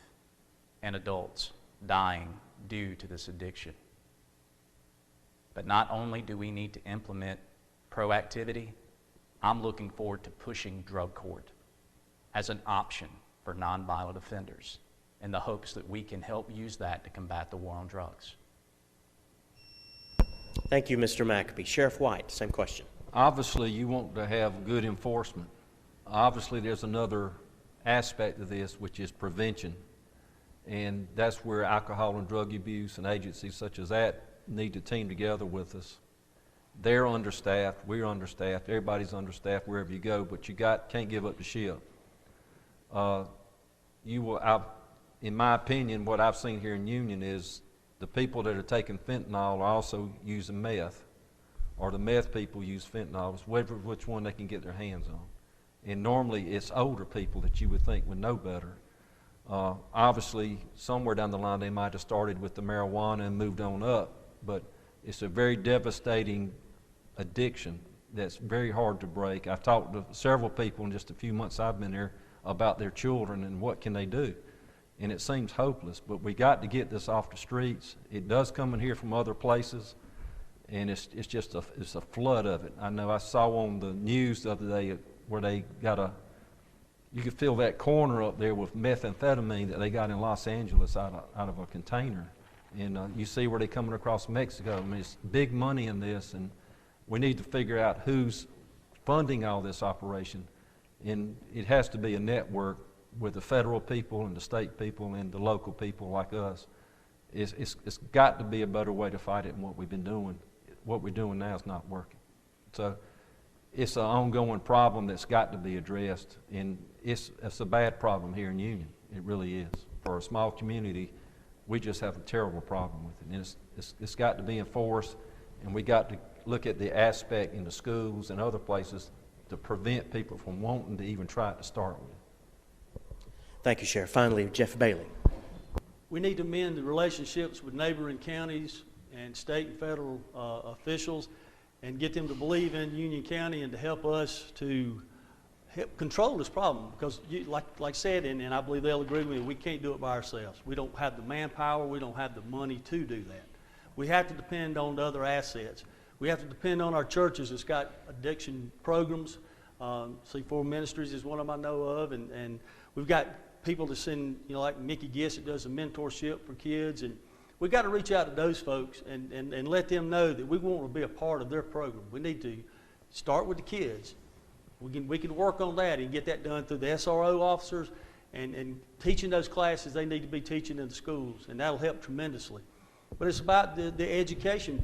and adults dying due to this addiction. But not only do we need to implement proactivity, I'm looking forward to pushing drug court as an option for nonviolent offenders in the hopes that we can help use that to combat the war on drugs. Thank you, Mr. MCABEE. Sheriff White, same question. Obviously, you want to have good enforcement. Obviously, there's another aspect of this, which is prevention. And that's where alcohol and drug abuse and agencies such as that need to team together with us. They're understaffed, we're understaffed, everybody's understaffed wherever you go, but you can't give up the ship. In my opinion, what I've seen here in Union is the people that are taking fentanyl are also using meth, or the meth people use fentanyl, which one they can get their hands on. And normally it's older people that you would think would know better. Obviously, somewhere down the line they might have started with the marijuana and moved on up, but it's a very devastating addiction that's very hard to break. I've talked to several people in just a few months I've been there about their children and what can they do. And it seems hopeless, but we got to get this off the streets. It does come in here from other places, and it's just a flood of it. I know I saw on the news the other day where they got you could fill that corner up there with methamphetamine that they got in Los Angeles out of a container. And you see where they're coming across Mexico. I mean, it's big money in this, and we need to figure out who's funding all this operation. And it has to be a network with the federal people and the state people and the local people like us. It's got to be a better way to fight it than what we've been doing. What we're doing now is not working. So it's an ongoing problem that's got to be addressed, and it's a bad problem here in Union. It really is. For a small community, we just have a terrible problem with it, and it's got to be enforced, and we got to look at the aspect in the schools and other places to prevent people from wanting to even try it to start with. Thank you, Sheriff. Finally, Jeff Bailey. We need to mend the relationships with neighboring counties and state and federal officials and get them to believe in Union County and to help us to help control this problem. Because like said, and I believe they'll agree with me, we can't do it by ourselves. We don't have the manpower, we don't have the money to do that. We have to depend on the other assets. We have to depend on our churches that's got addiction programs. C4 Ministries is one of them I know of, and we've got people that send, like Mickey Giss that does a mentorship for kids, and we've got to reach out to those folks and let them know that we want to be a part of their program. We need to start with the kids. We can work on that and get that done through the SRO officers and teaching those classes they need to be teaching in the schools, and that'll help tremendously. But it's about the education,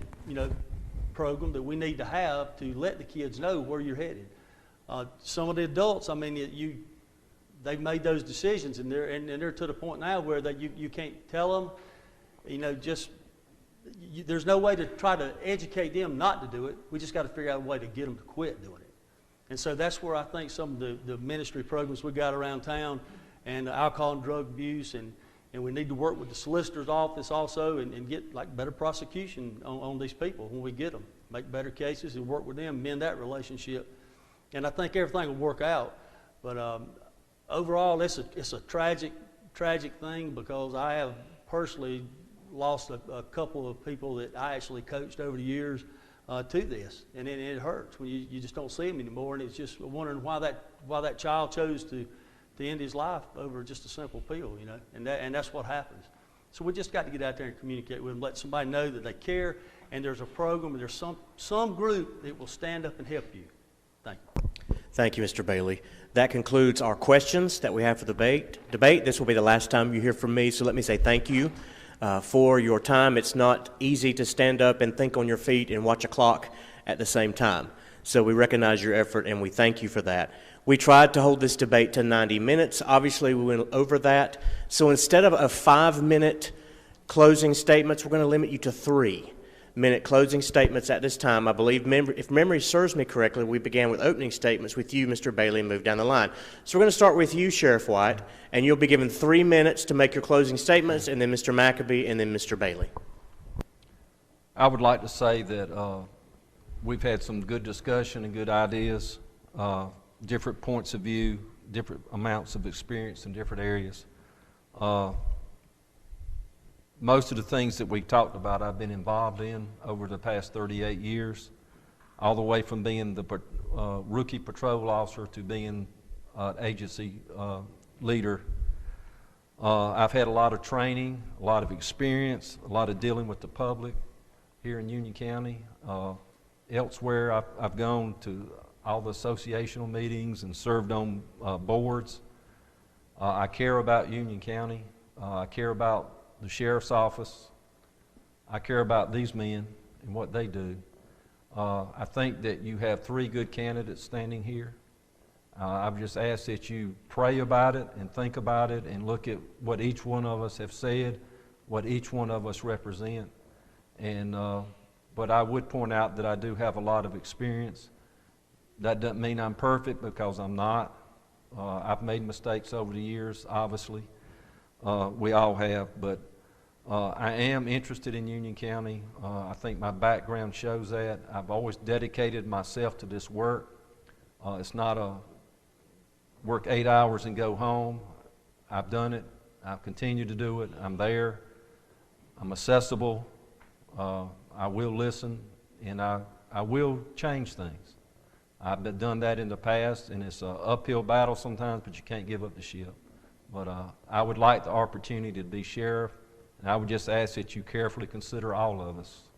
program that we need to have to let the kids know where you're headed. Some of the adults, I mean, they've made those decisions, and they're to the point now where you can't tell them, there's no way to try to educate them not to do it. We just got to figure out a way to get them to quit doing it. And so that's where I think some of the ministry programs we got around town, and alcohol and drug abuse, and we need to work with the solicitor's office also and get better prosecution on these people when we get them, make better cases and work with them, mend that relationship. And I think everything will work out. But overall, it's a tragic thing, because I have personally lost a couple of people that I actually coached over the years to this, and it hurts when you just don't see them anymore, and it's just wondering why that child chose to end his life over just a simple pill, and that's what happens. So we just got to get out there and communicate with them, let somebody know that they care, and there's a program, and there's some group that will stand up and help you. Thank you. Thank you, Mr. Bailey. That concludes our questions that we have for the debate. This will be the last time you hear from me, so let me say thank you for your time. It's not easy to stand up and think on your feet and watch a clock at the same time. So we recognize your effort, and we thank you for that. We tried to hold this debate to 90 minutes. Obviously, we went over that. So instead of a 5-minute closing statements, we're going to limit you to 3-minute closing statements at this time. I believe, if memory serves me correctly, we began with opening statements with you, Mr. Bailey, and moved down the line. So we're going to start with you, Sheriff White, and you'll be given 3 minutes to make your closing statements, and then Mr. MCABEE, and then Mr. Bailey. I would like to say that we've had some good discussion and good ideas, different points of view, different amounts of experience in different areas. Most of the things that we talked about I've been involved in over the past 38 years, all the way from being the rookie patrol officer to being agency leader. I've had a lot of training, a lot of experience, a lot of dealing with the public here in Union County. Elsewhere, I've gone to all the associational meetings and served on boards. I care about Union County. I care about the sheriff's office. I care about these men and what they do. I think that you have 3 good candidates standing here. I've just asked that you pray about it and think about it and look at what each one of us have said, what each one of us represent. And but I would point out that I do have a lot of experience. That doesn't mean I'm perfect, because I'm not. I've made mistakes over the years, obviously. We all have, but I am interested in Union County. I think my background shows that. I've always dedicated myself to this work. It's not a work 8 hours and go home. I've done it. I've continued to do it. I'm there. I'm accessible. I will listen, and I will change things. I've done that in the past, and it's an uphill battle sometimes, but you can't give up the ship. But I would like the opportunity to be sheriff, and I would just ask that you carefully consider all of us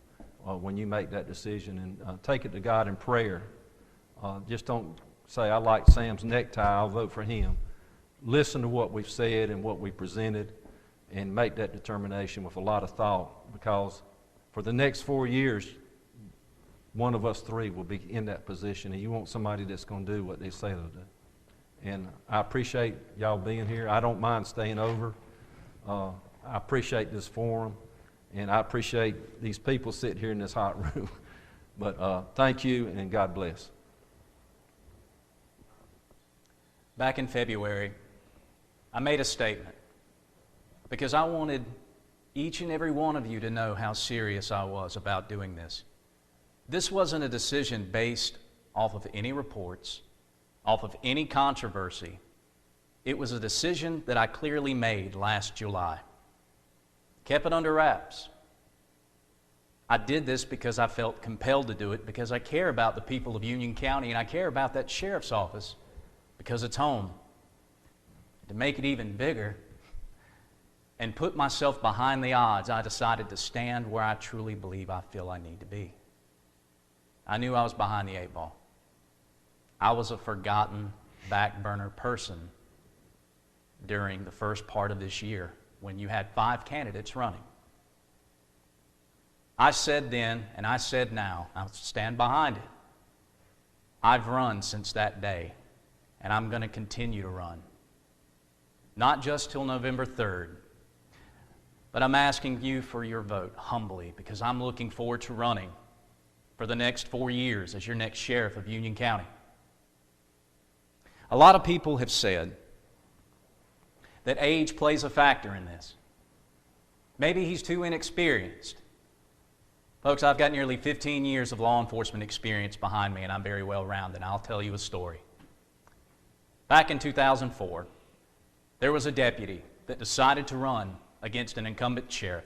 when you make that decision, and take it to God in prayer. Just don't say, I like Sam's necktie, I'll vote for him. Listen to what we've said and what we presented, and make that determination with a lot of thought, because for the next 4 years, one of us three will be in that position, and you want somebody that's going to do what they say they'll do. And I appreciate y'all being here. I don't mind staying over. I appreciate this forum, and I appreciate these people sitting here in this hot room. But thank you, and God bless. Back in February, I made a statement because I wanted each and every one of you to know how serious I was about doing this. This wasn't a decision based off of any reports, off of any controversy. It was a decision that I clearly made last July. Kept it under wraps. I did this because I felt compelled to do it, because I care about the people of Union County, and I care about that sheriff's office because it's home. To make it even bigger and put myself behind the odds, I decided to stand where I truly believe I feel I need to be. I knew I was behind the eight ball. I was a forgotten, back burner person during the first part of this year when you had 5 candidates running. I said then, and I said now, I'll stand behind it. I've run since that day, and I'm going to continue to run. Not just till November 3rd, but I'm asking you for your vote humbly, because I'm looking forward to running for the next 4 years as your next sheriff of Union County. A lot of people have said that age plays a factor in this. Maybe he's too inexperienced. Folks, I've got nearly 15 years of law enforcement experience behind me, and I'm very well rounded, and I'll tell you a story. Back in 2004, there was a deputy that decided to run against an incumbent sheriff,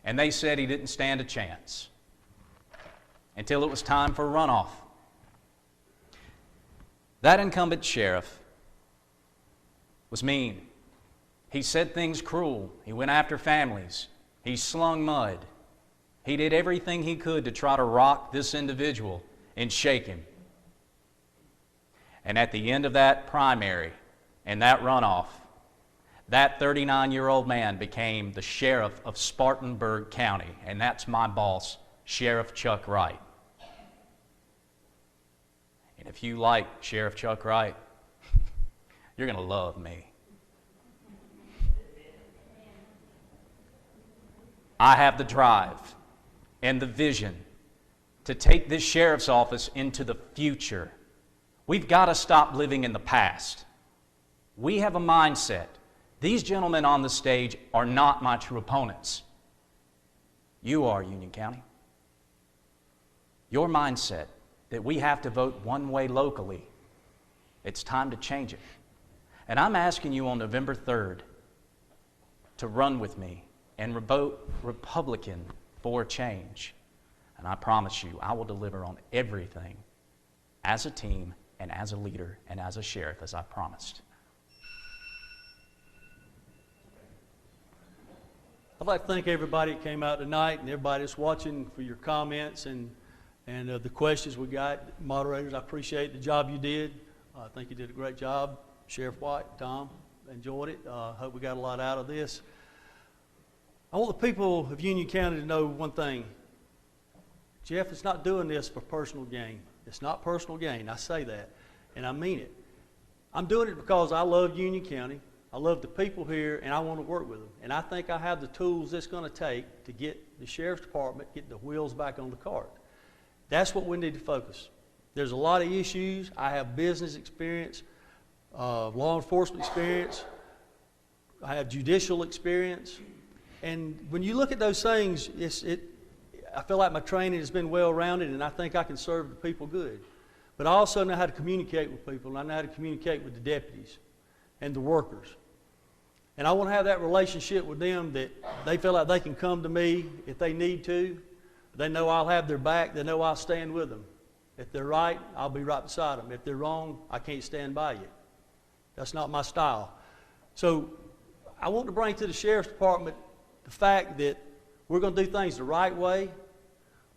and they said he didn't stand a chance until it was time for a runoff. That incumbent sheriff was mean. He said things cruel. He went after families. He slung mud. He did everything he could to try to rock this individual and shake him. And at the end of that primary and that runoff, that 39-year-old man became the sheriff of Spartanburg County, and that's my boss, Sheriff Chuck Wright. And if you like Sheriff Chuck Wright, you're going to love me. I have the drive and the vision to take this sheriff's office into the future. We've got to stop living in the past. We have a mindset. These gentlemen on the stage are not my true opponents. You are, Union County. Your mindset that we have to vote one way locally, it's time to change it. And I'm asking you on November 3rd to run with me and vote Republican for change. And I promise you, I will deliver on everything as a team and as a leader and as a sheriff, as I promised. I'd like to thank everybody that came out tonight and everybody that's watching for your comments and the questions we got. Moderators, I appreciate the job you did. I think you did a great job. Sheriff White, Tom, enjoyed it. Hope we got a lot out of this. I want the people of Union County to know one thing. Jeff is not doing this for personal gain. It's not personal gain. I say that, and I mean it. I'm doing it because I love Union County. I love the people here, and I want to work with them. And I think I have the tools it's going to take to get the Sheriff's Department, get the wheels back on the cart. That's what we need to focus. There's a lot of issues. I have business experience, law enforcement experience. I have judicial experience. And when you look at those things, I feel like my training has been well-rounded, and I think I can serve the people good. But I also know how to communicate with people, and I know how to communicate with the deputies and the workers. And I want to have that relationship with them that they feel like they can come to me if they need to. They know I'll have their back. They know I'll stand with them. If they're right, I'll be right beside them. If they're wrong, I can't stand by you. That's not my style. So I want to bring to the Sheriff's Department the fact that we're going to do things the right way.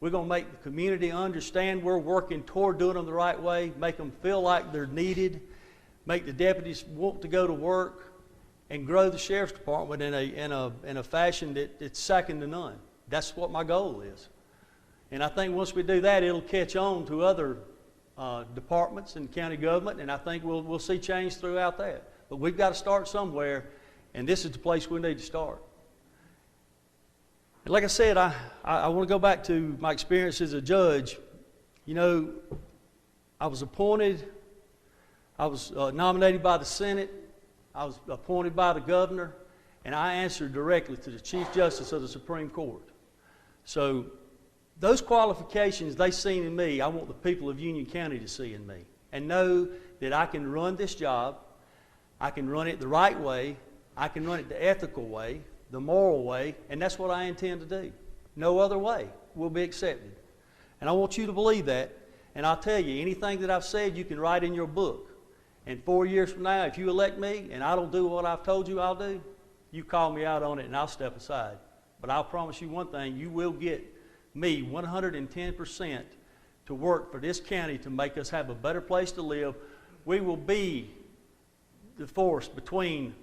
We're going to make the community understand we're working toward doing them the right way, make them feel like they're needed, make the deputies want to go to work, and grow the Sheriff's Department in a fashion that it's second to none. That's what my goal is. And I think once we do that, it'll catch on to other departments in county government, and I think we'll see change throughout that. But we've got to start somewhere, and this is the place we need to start. And like I said, I want to go back to my experience as a judge. You know, I was appointed, I was nominated by the Senate, I was appointed by the governor, and I answered directly to the Chief Justice of the Supreme Court. So those qualifications they seen in me, I want the people of Union County to see in me and know that I can run this job, I can run it the right way, I can run it the ethical way, the moral way, and that's what I intend to do. No other way will be accepted. And I want you to believe that, and I'll tell you, anything that I've said you can write in your book. And 4 years from now, if you elect me and I don't do what I've told you I'll do, you call me out on it and I'll step aside. But I'll promise you one thing, you will get me 110% to work for this county to make us have a better place to live. We will be the force between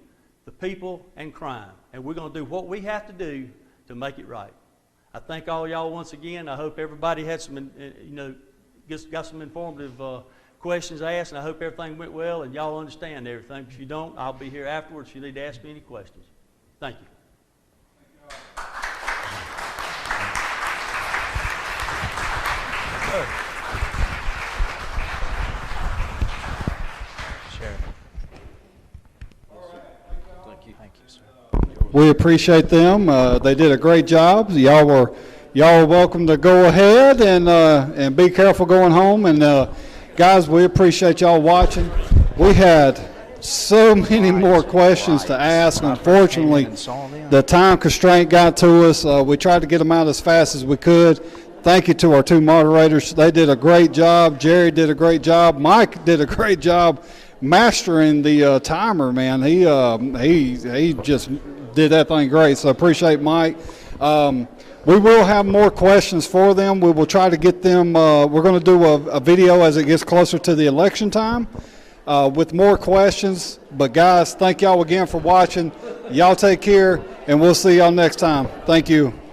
the people and crime, and we're going to do what we have to do to make it right. I thank all y'all once again. I hope everybody had some, got some informative questions asked, and I hope everything went well and y'all understand everything. If you don't, I'll be here afterwards if you need to ask me any questions. Thank you. We appreciate them. They did a great job. Y'all were welcome to go ahead and be careful going home. And guys, we appreciate y'all watching. We had so many more questions to ask. Unfortunately, the time constraint got to us. We tried to get them out as fast as we could. Thank you to our two moderators. They did a great job. Jerry did a great job. Mike did a great job mastering the timer, man. He just did that thing great, so appreciate Mike. We will have more questions for them. We will try to get them. We're going to do a video as it gets closer to the election time with more questions. But guys, thank y'all again for watching. Y'all take care, and we'll see y'all next time. Thank you.